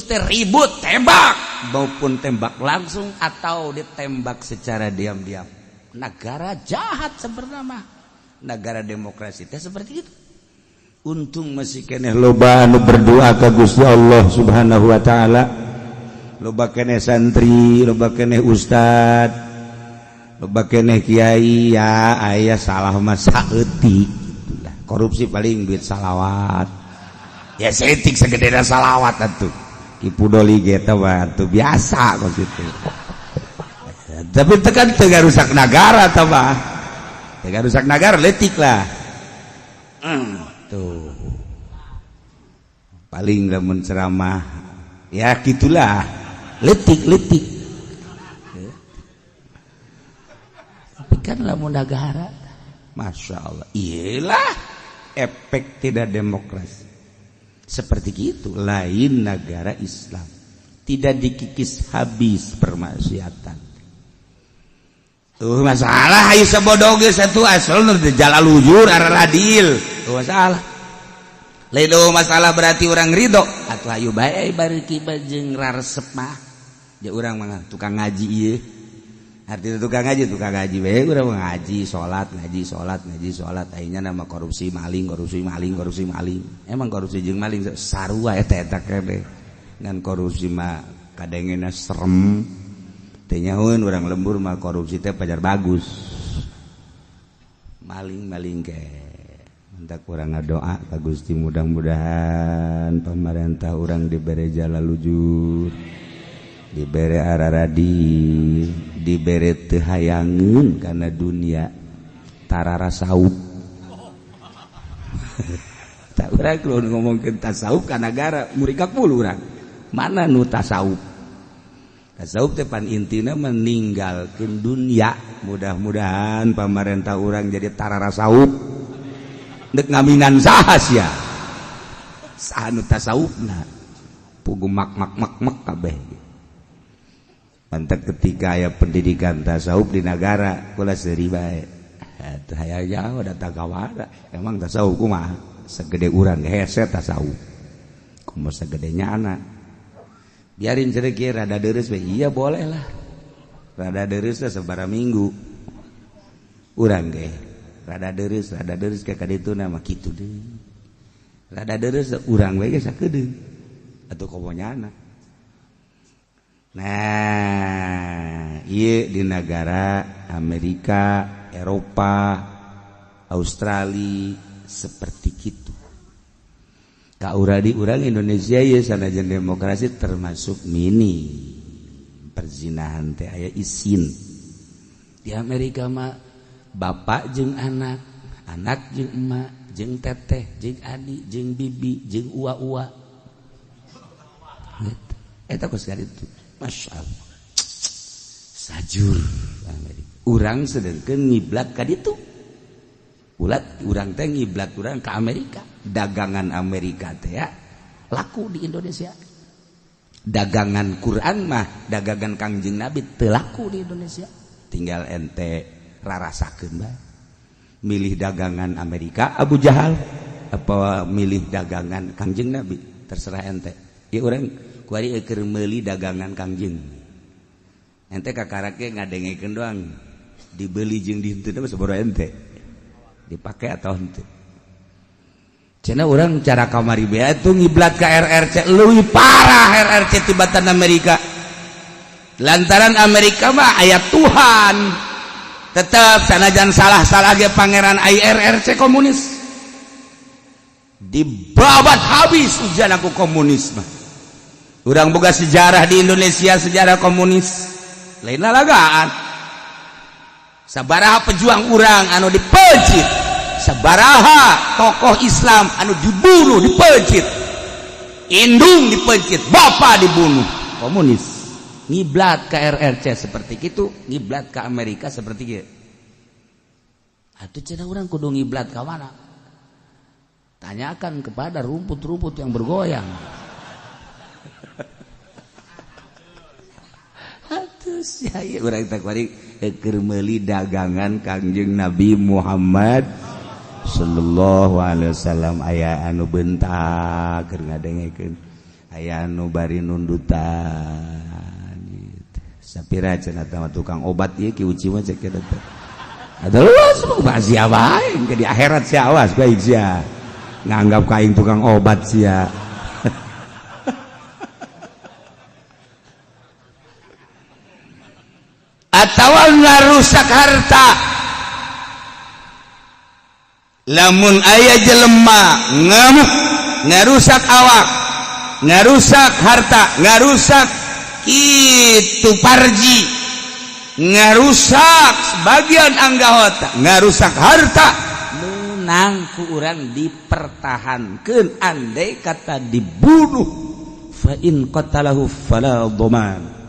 teh ribut tembak maupun tembak langsung atau ditembak secara diam-diam negara jahat sebenarnya negara demokrasi teh seperti itu untung masih keneh loba anu berdoa ka Gusti Allah Subhanahu wa taala loba keneh santri loba keneh ustad loba keneh kiai ya aya salah mah saeutik gitulah korupsi paling duit salawat ya setik segedena salawat atuh Kipu Doli gitu atuh biasa kok gitu tapi tekan teu rusak negara tah mah teu rusak negara letik lah tuh paling lamun ceramah ya gitulah letik tapi kan lamun negara Masya Allah iyalah efek tidak demokrasi seperti itu. Lain negara Islam tidak dikikis habis permaksiatan. Tuh masalah ayo sabodo ge satu asal jalan lujur arah adil. Tuh masalah. Lain masalah berarti orang ridho atuh ayo bae bareuki jeung raresep mah. Ya urang mah tukang ngaji ieu. Artinya tukang ngaji bae urang ngaji, salat, akhirnya nama korupsi maling. Emang korupsi jeung maling sarua eta kabeh. Ngan korupsi mah kadengena serem. Teh nyahoeun urang lembur mah korupsi teh pajar bagus. Maling ke. Hendak urang ngadoa ka Gusti mudah-mudahan pemerintah urang dibere jalan lujur. Dibere araradi, dibere teu hayangeun kana dunia tarara saup. Tak urang kalau ngomongkeun tasawuf ka negara murid ka 10 urang. Mana nu tasawuf? Tasawuf teh pan intina meninggalkeun dunia. Mudah-mudahan pamarentah urang jadi tarara saup. Deuk ngaminan saha sia? Saha nu tasawufna? Pugu mak kabeh. Mantap ketika aya pendidikan tasawuf di negara kula seuri bae. Teu aya jauh da tagawara. Emang tasawuf kumaha? Segede urang hese tasawuf. Kumaha segedenya anak. Biarin ceuk ieu rada deureus bae. Iya boleh lah. Rada deureus teh sabaraha minggu. Urang ge rada deureus ka kadituna mah kitu deui. Rada deureus urang we ge sakedeung. Atuh komonyana. Nah, iya di negara Amerika, Eropa, Australia seperti itu. Ka uradi urang Indonesia ya sanajan demokrasi termasuk mini perzinahan teh aya izin. Di Amerika mah bapak jeung anak, anak jeung emak, jeung teteh, jeung adik, jeung bibi, jeung ua-ua. Eta kos itu. Masya Allah sajur urang sedengkeun ngiblat ka ditu ulat urang teh ngiblat urang ka Amerika dagangan Amerika teh ya laku di Indonesia dagangan Quran mah dagangan Kangjeng Nabi teu laku di Indonesia tinggal ente rarasakeun bae milih dagangan Amerika Abu Jahal apa milih dagangan Kangjeng Nabi terserah ente ieu urang kuari keur meuli dagangan Kangjeng. Ente kakarake ngadengekeun doang. Dibeli jeung dihenteu mah sabaraha ente. Dipake atau henteu. Cenah urang cara kamari bae atuh ngiblat ka RRC leuwih parah RRC tibatan Amerika. Lantaran Amerika mah aya Tuhan. Tetep sanajan salah-salah ge pangeran ai RRC komunis. Dibabat habis ujian aku komunis mah. Urang boga sejarah di Indonesia sejarah komunis lain lalagaan sabaraha pejuang urang anu dipejit sabaraha tokoh Islam anu dibunuh dipejit indung dipejit bapa dibunuh komunis ngiblat ke RRC seperti itu ngiblat ke Amerika seperti itu atuh cenah urang kudu ngiblat ka mana tanyakan kepada rumput-rumput yang bergoyang. Ya, urang tak kuari keur meuli dagangan Kangjeng Nabi Muhammad sallallahu alaihi wasallam aya anu bentak keur ngadengekeun aya anu bari nundutan gitu. Sapira cenah teh tukang obat ieu ki uci mah cek eta teh. Aduh mah sia bae ke di akhirat sia awas baik sia. Nganggap kaing tukang obat sia. Atau ngarusak harta lamun aya jelema ngamuk ngarusak awak ngarusak harta ngarusak itu parji ngarusak sebagian anggota ngarusak harta menang ku urang dipertahankeun andai kata dibunuh fa in qatalahu fala dhaman.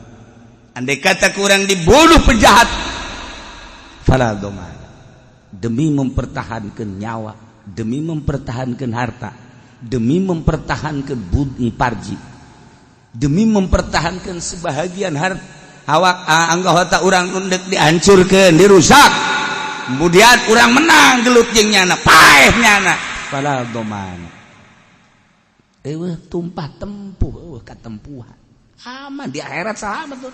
Andai kata kurang dibunuh penjahat fala dhaman demi mempertahankan nyawa demi mempertahankan harta demi mempertahankan budi parji, demi mempertahankan sebahagian harta awak anggota urang undek dihancurkan, dirusak, kemudian urang menang gelut jeung nyana paeh nyana pada doman tumpah tempuh katempuhan aman di akhirat selamat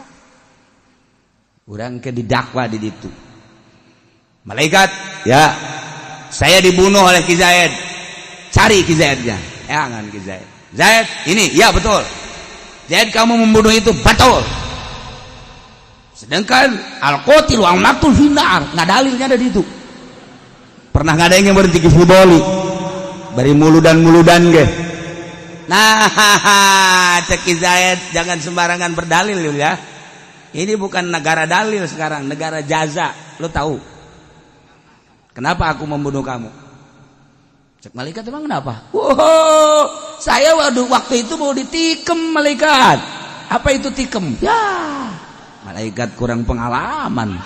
urang ke didakwa di ditu malaikat ya saya dibunuh oleh Ki Zaid, cari Ki Zaidnya. Jangan Ki Zaid. Zaid ini, ya betul. Zaid kamu membunuh itu betul. Sedangkan al-qatil wal maqtul finnar, nggak dalilnya ada di itu. Pernah nggak ada yang berhenti ke fudoli, bari muludan ge. Nah, cek Ki Zaid jangan sembarangan berdalil ya. Ini bukan negara dalil sekarang, negara jaza. Lo tahu? Kenapa aku membunuh kamu? Cek malaikat emang kenapa? Wow, saya waktu itu mau ditikem malaikat. Apa itu tikem? Ya, malaikat kurang pengalaman,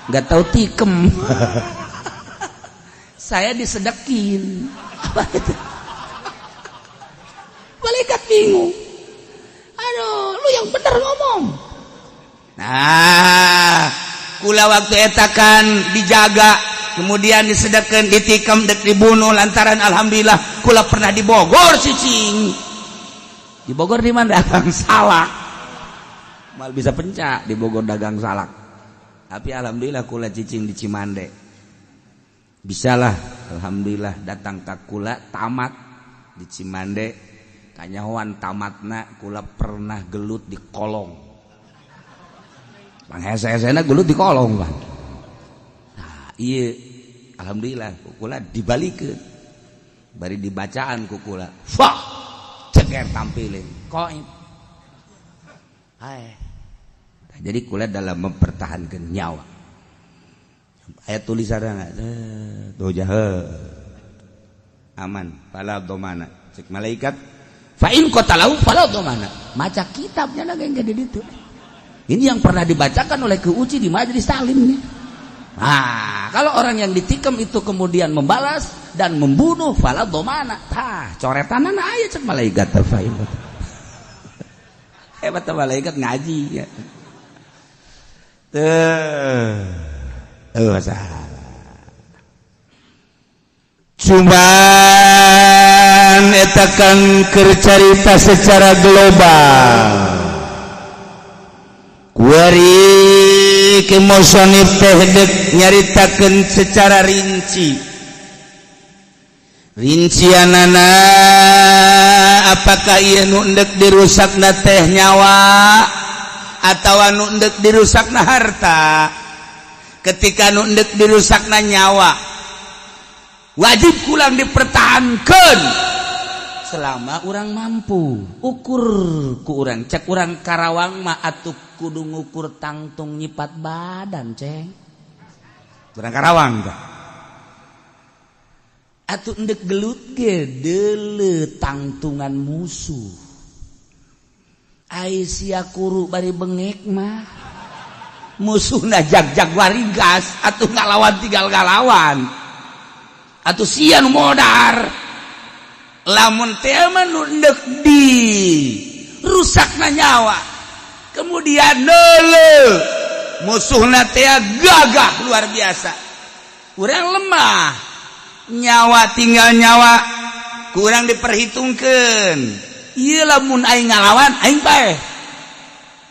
nggak tahu tikem. Saya disedekin. Apa itu? Malaikat bingung. Aduh, lu yang bener ngomong. Nah, kula waktu etakan dijaga. Kemudian disedekkan, ditikam, dibunuh lantaran alhamdulillah kula pernah di Bogor cicing. Di Bogor di mana dagang salak. Mal bisa pencak di Bogor dagang salak. Tapi alhamdulillah kula cicing di Cimande. Bisalah alhamdulillah datang ka kula tamat di Cimande. Kanyahoan tamatna kula pernah gelut di kolong. Bang hese-hesena gelut di kolong, Bang. Iya, alhamdulillah kukula dibalikeun bari dibacaan kukula fak ceker tampilin koin jadi kula dalam mempertahankan nyawa ayat tulisanna tuh jahe aman fala domana cek malaikat fa in qatalahu fala domana maca kitabnya nggak jadi itu ini yang pernah dibacakan oleh keuci di majelis taklim nih. Nah, kalau orang yang ditikam itu kemudian membalas dan membunuh fala domana. Coretanana aya cek malaikat terfail. Hebat malaikat ngaji ya. Salah. Cuman eta kan keur carita secara global. Kuari kemusonif teh dek nyaritakeun secara rinci. Rincianana apakah ieu nu endek dirusakna teh nyawa atawa nu endek dirusakna harta? Ketika nu endek dirusakna nyawa wajib kulang dipertahankan selama orang mampu. Ukur ku urang cek urang Karawang mah atuh kudu ngukur tangtung nyipat badan ceng urang Karawang teh atuh endek gelut ge deuleu tangtungan musuh ai sia kuru bari bengek mah musuhna jag-jag warigas atuh ngalawan tinggal ngalawan atuh sia nu modar lamun teh mah nu endek di rusakna nyawa kemudian neuleuh musuhna teh gagah luar biasa urang lemah nyawa tinggal nyawa kurang diperhitungkeun ieu lamun aing ngalawan aing paeh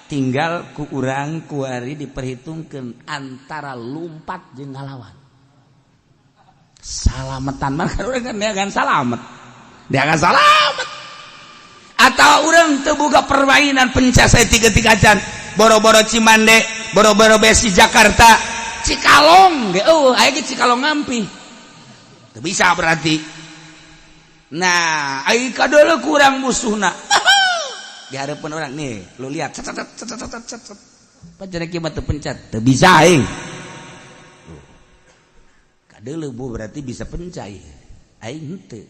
tinggal ku urang kuari diperhitungkeun antara lumpat jeung ngalawan salametan mah urang kan salamet dia akan selamat atau orang terbuka permainan pencak saya tiga-tiga boro-boro Cimande boro-boro Besi Jakarta Cikalong ayo Cikalong ngampi itu bisa berarti nah ayo kadola kurang musuhna di hadapan orang nih lu lihat pacarnya kiamat terpencet itu bisa aing kadola bu berarti bisa pencai aing henteu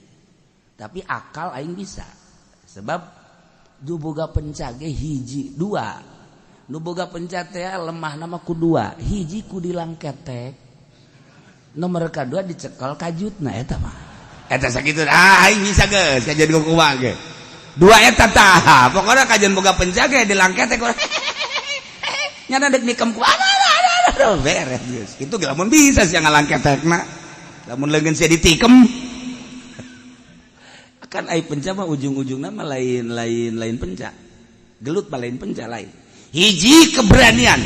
tapi akal aing bisa sebab du boga pencage hiji dua nu boga pencate lemah nama ku dua hiji ku dilang ketek nomor kedua dicekel kajutna eta mah eta sakitu aing bisa geus kajian kumaha ge dua eta tah pokona kajian boga penjaga dilangket teh nyana dek nikem ku ada beres geus kitu ge lamun bisa sia ngalangket tekna lamun leungeun sia ditikem kan ai penca mah ujung-ujungna mah lain penca gelut mah lain penca lain hiji keberanian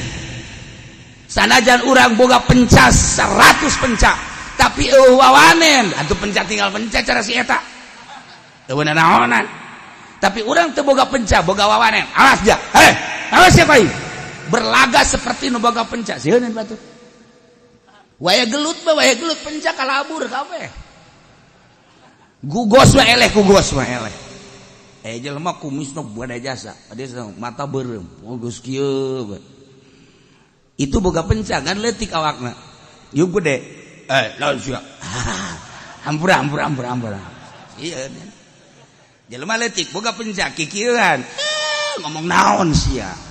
sanajan urang boga penca 100 penca tapi wawanen atuh penca tinggal penca cara si eta teu naonan tapi urang teu boga penca boga wawanen awas ja awas siapa ieu berlaga seperti nu boga penca sieun batu waya gelut penca kalabur kabeh gugos mah eleh jelema kumisna buada jasa ade mata beureum geus kieu itu boga penca kan leutik awakna yuk gede lawan sia hampura iya jelema leutik boga penca kikieuan ngomong naon sia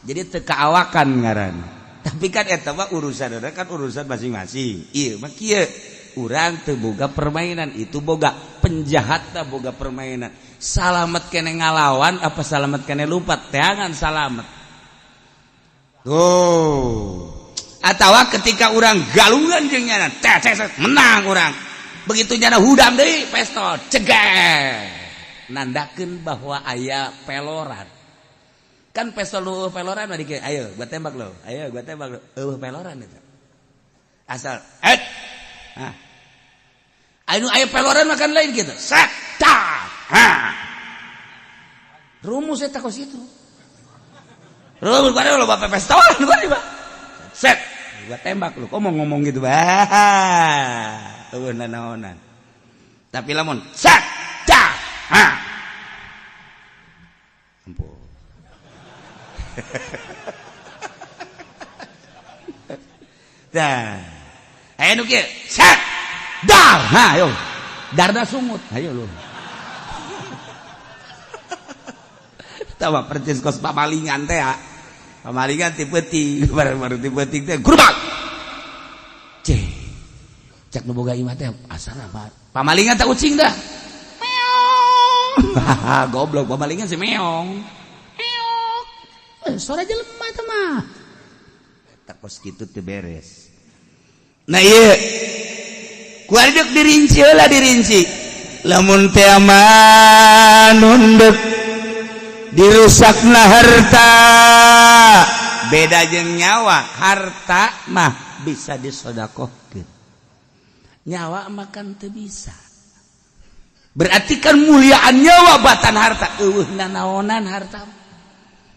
jadi teu kaawakan ngaran tapi kan eta mah urusan masing-masing ieu mah kieu urang teu boga permainan itu boga penjahatna boga permainan salamet kene ngalawan apa salamet kene lupat teangan salamet tuh atawa ketika urang galungan jeung nyana menang urang begitu nyana hudam deui pestol ceger nandakeun bahwa aya peloran kan pestol lu peloran mah dikeun ayo gua tembak lo peloran eta asal anu aya peloran makan lain gitu set rumus eta kos itu rumus pada lo bapak pestolan gua nih pak set gua tembak lu kok mau ngomong gitu naonan tapi lamun set ampun dah ayo nu kieu set dar ayo darda sungut ayo lu tawa percis kos pamalingan teh pamalingan ti peuting baru ti peuting teh grubak cek nu boga imah teh asal apa pamalingan teh ucing dah meong goblok pamalingan si meong suara jelema teh mah tak kos kitu teu beres nah ieu kuaduk dirinci lamun teh manunduk dirusakna harta beda jeung nyawa harta mah bisa disodakohkeun nyawa mah kan teu bisa berarti kan muliaan nyawa batan harta eueuhna naonan harta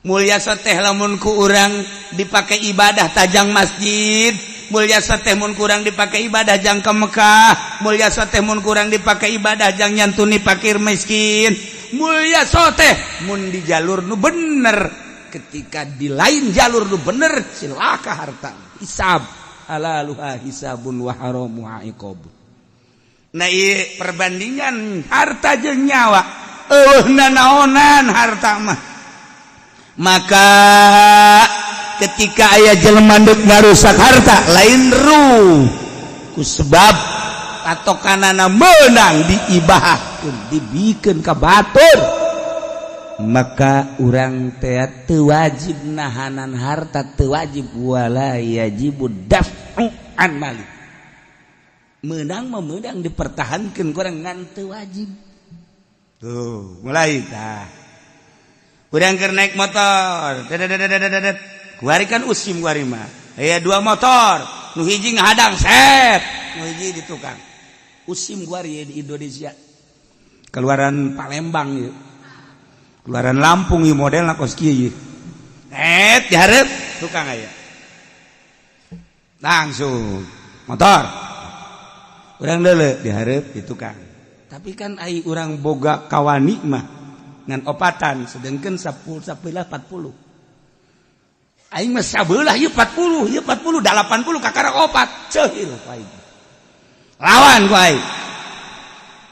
mulia sateh lamun ku urang dipake ibadah tajang masjid mulia sateh mun kurang dipakai ibadah jang ke Mekah mulia sateh mun kurang dipakai ibadah jang nyantuni fakir miskin mulia sateh mun di jalur nu bener ketika di lain jalur nu bener cilaka harta hisab halaluha hisabun wa haramuha iqab nah ieu perbandingan harta jeung nyawa naonan harta mah maka ketika aya jelema ndek ngarusak harta lain ruh ku sebab patokanana meunang diibahahkeun dibikeun ka batur maka urang teh teu wajib nahanan harta teu wajib wala yajibu daf'u an malik meunang mah meunang dipertahankeun kurang ngan teu wajib tuh mulai tah urang keur naik motor kuari kan usim kuari mah aya dua motor nu hiji ngahadang set nu hiji di tukang usim kuari di Indonesia keluaran Palembang ieu keluaran Lampung ieu modelna kos kieu dihareup tukang aya langsung motor urang deuleu dihareup di tukang tapi kan ai urang boga kawani mah ngan opatan sedengkeun 10 40 aing mah sabelah ieu 40 80 kakara opat ceuhil ku aing lawan ku aing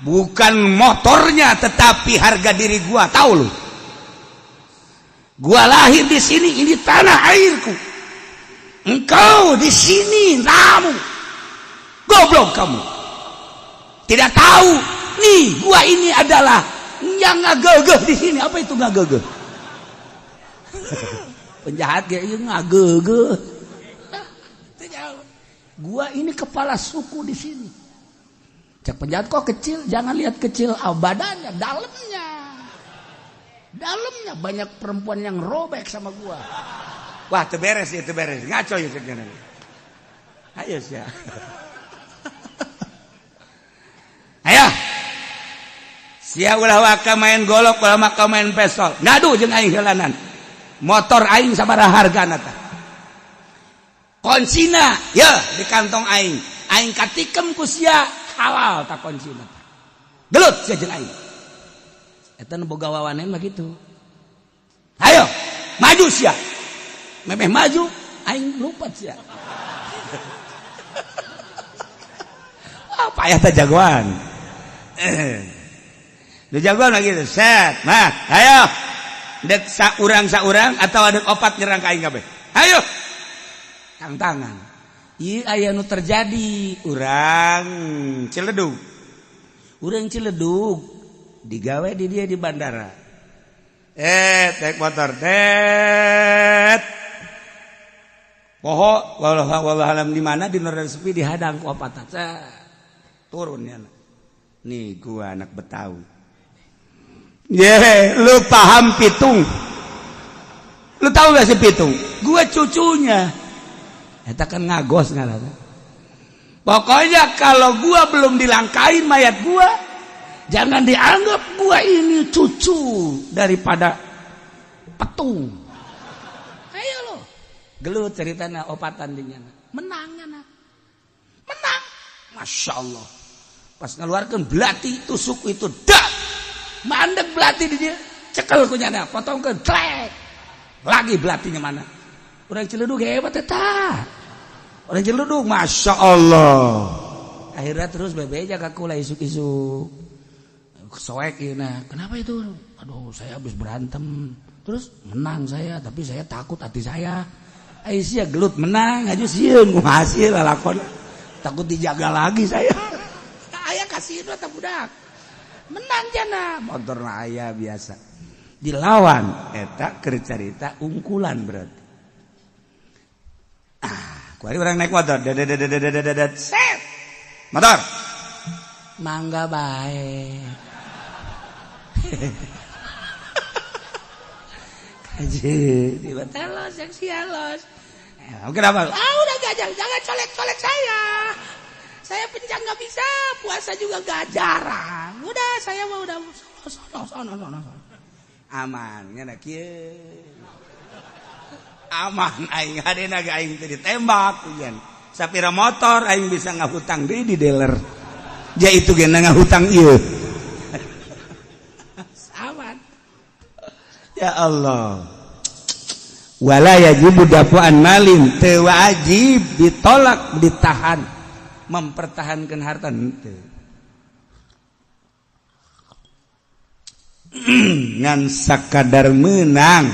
bukan motornya tetapi harga diri gua tahu lu gua lahir di sini ini tanah airku engkau di sini namu goblok kamu tidak tahu nih gua ini adalah yang ngagegeh di sini. Apa itu ngagegeh? Penjahat kayak ini ngagegeh. Gua ini kepala suku di sini. Cek penjahat kok kecil, jangan lihat kecil badannya, dalamnya banyak perempuan yang robek sama gua. Wah, terberes ya, terberes. Ngaco ya sekarang. Ayo sih. Ayo. Sia ulah waka main golok, ulah maka main pistol. Ngadu jeung aing heulanan. Motor aing sabaraha hargana tah. Konsina, ya di kantong aing. Aing katikem ku sia halal tak konsina. Gelut sia jeung aing. Eta nu boga wawanen mah kitu. Ayo, maju sia. Memeh maju, aing lupa sia. Apa ya teh jagoan? Lu jagoan lagi tuh. Set, mah, ayo. Dek saurang atau ada opat nyerang ka aing kabeh. Ayo. Tantangan. Ieu aya nu terjadi, urang Ciledug. Urang Ciledug digawe di dia di bandara. Naik motor, poho wallahualam di mana di Nordal sepi dihadang ku opatan. Turun ya. Nih gua anak Betawi. Lu paham pitung? Lu tahu gak sih pitung? Gua cucunya. Eta kan ngagos ngaranna. Pokoknya kalau gua belum dilangkain mayat gua, jangan dianggap gua ini cucu daripada petung. Ayo lo. Gelut ceritanya opatan dinya. Menang. Masya Allah. Pas ngeluarkan belati tusuk itu dak. Mandek belati di dia. Cekel kunyana. Potongkan. Trek. Lagi belatinya mana. Orang Ciledug hebat eta. Orang Ciledug Masya Allah. Akhirnya terus bebe jaga kula isuk-isuk. Soek nah. Kenapa itu? Aduh saya habis berantem. Terus menang saya. Tapi saya takut hati saya. Aisyah gelut menang. Aja sieun hasil lalakon. Takut dijaga lagi saya. Ayah kasih itu atau budak. Menang jana. Motor ayah biasa. Dilawan. Eta kercerita ungkulan berarti. Kuari orang naik motor. Set. Motor. Mangga baik. Kaji. Tiba-tiba los yang sialos. Kenapa? Udah gajah. Jangan colek-colek saya. Saya pencang gak bisa. Puasa juga gak jarang. Udah saya mah udah. Sono. Aman. Ngana kieu. Aman aing hadena ge aing teh ditembak ujian. Sapira motor aing bisa ngahutang deui di dealer. Ja itu ge ngahutang ieu. Aman. Ya Allah. Wala yajibu dafa'an malin, teu wajib ditolak ditahan. Mempertahankan harta henteu. Ngan sakadar menang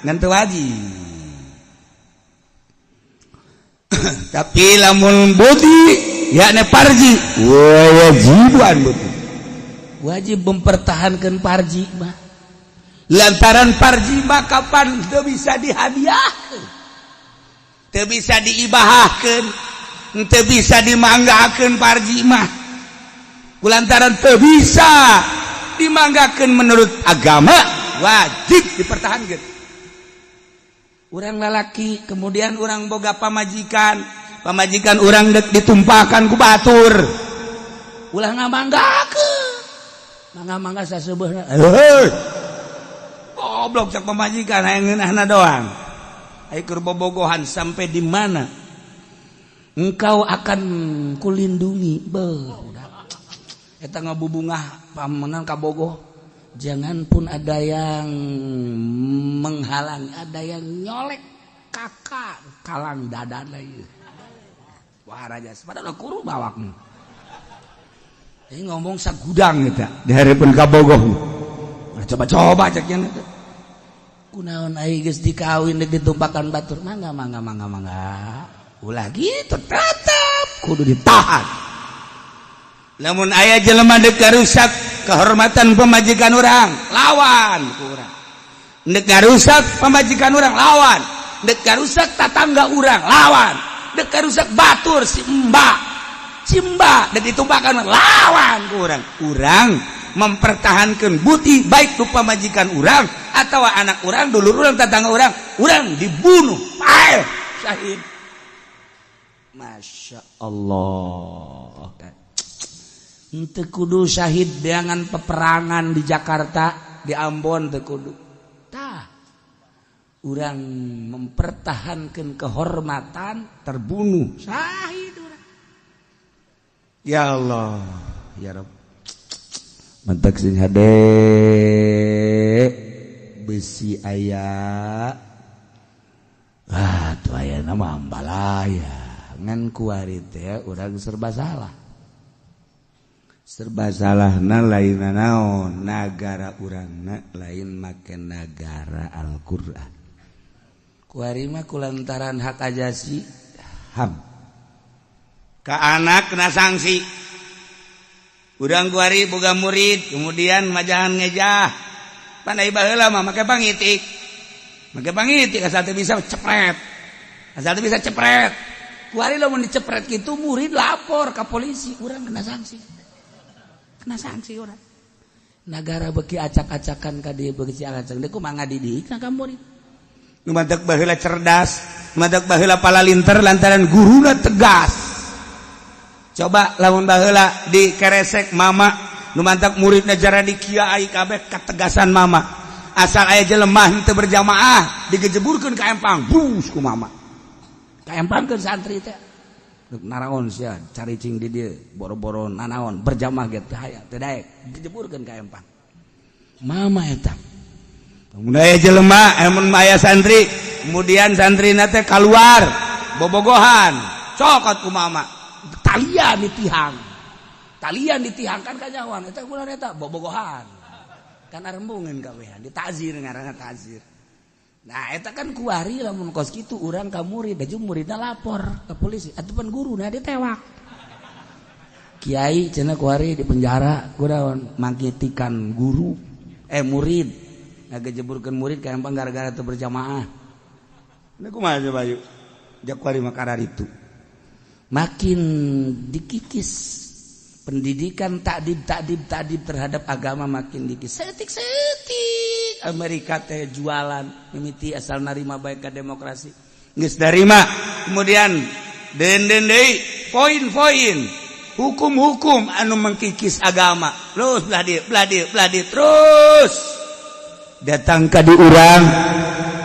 ngan teu wajib. Tapi lamun budi yakni parji wajiban budi. Wajib mempertahankan parji mah. Lantaran parji mah kapan teu bisa dihadiahkeun. Teu bisa diibahahkeun, teu bisa dimanggakeun parji mah. Kulantaran teu bisa dimanggakeun menurut agama, wajib dipertahankan. Urang lalaki, kemudian urang boga pamajikan urang ditumpahkan ku batur. Ulah ngamanggakeun. Mangga saseubeuhna. Goblok cak pamajikan hayang ngeunahna doang. Ai keur bobogohan sampai di mana engkau akan kulindungi. Eta ngabubungah pamenang kabogoh. Jangan pun ada yang menghalangi, ada yang nyolek kakak kalang dadan lagi. Wah raja, padahal kuru bawaknya. Ini ngomong sagudang gitu, di hari pun kabogoh. Coba ceknya. Kunaon aing geus dikawin ditumpakan batur, mangga. Ulah gitu tetap kudu ditahan. Namun aya jelema dek rusak kehormatan pemajikan orang lawan kurang dek rusak pemajikan orang lawan dek rusak tetangga orang lawan dek rusak batur simba dek ditumpakan lawan kurang mempertahankan bukti baik tu pemajikan orang atau anak orang dulur orang tetangga orang dibunuh syahid. Masya Allah. Teu kudu syahid dengan peperangan di Jakarta, di Ambon teu kudu. Tah. Urang mempertahankan kehormatan terbunuh. Syahid urang. Ya Allah, ya Rabb. Mantak sing hade besi aya. Tuh aya nama ambalaya. Ngan kuari teh urang serba salah. Serba salahna lain naon nagara urangna lain make nagara Al-Qur'an. Kuari mah kulantaran hak ajasi HAM. Ka anak kena sanksi. Urang kuari boga murid kemudian majahan ngejah. Pandai baheula mah make pangitik. Make pangitik asal teu bisa cepret. Asal teu bisa cepret. Kuari lamun dicepret kitu murid lapor ka polisi, urang kena sanksi. Kena sanksi orang. Negara beki acak-acakan ka dieu beki acak. Deuk kumaha ngadidik na ka murid. Nu mantek baheula cerdas, mantek baheula palalinter lantaran guruna tegas. Coba lamun baheula dikeresek mama, nu mantek muridna jara dikiai kabeh ketegasan mama. Asal aya jelema henteu berjamaah digejeburkeun ka empang, bus ku mama. Ka empangkeun santri teh. Naraon sia caricing di dieu boro-boro nanaon berjamaah ge teh aya teh daek dijeburkeun ka empang mama eta mun aya jelema mun aya santri kemudian santrina teh keluar bobogohan cokot ku mama talian ditihang kan kanyawan eta kunaon eta bobogohan kan arembungeun kawehan ditazir ngaranna tazir. Nah, eta kan kuari lamun kos kitu urang ka murid, aju muridna lapor ke polisi, atupan guruna ditewak. Kiai cenah kuari di penjara, kunaon mangkitikan guru, murid, ngagejeburkeun murid ka empang gara-gara teu berjamaah. Ini kumaha coba yuk? Jak kuari makarar itu. Makin dikikis pendidikan takdib terhadap agama makin dikikis. Setik. Amerika teh jualan mimiti asal narima baik ke demokrasi geus narima kemudian den deui poin hukum anu mengkikis agama terus beladi terus datang ka di urang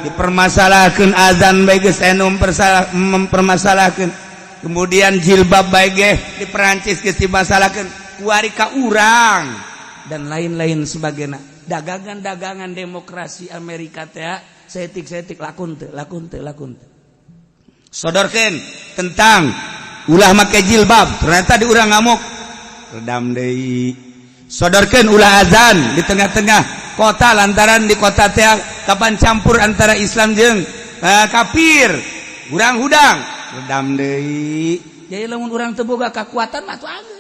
dipermasalahkeun azan bae geus anu mempermasalahkeun kemudian jilbab bae ge di Perancis geus dimasalahkeun kuari ka urang dan lain-lain sebagainya. Dagangan demokrasi Amerika teh setik lakun teu. Sodorkeun tentang ulah make jilbab, ternyata di urang ngamuk. Redam deui. Sodorkeun ulah azan di tengah-tengah kota lantaran di kota teh kapan campur antara Islam jeung kafir. Urang hudang, redam deui. Jadi lamun urang teu boga kakuatan mah atuh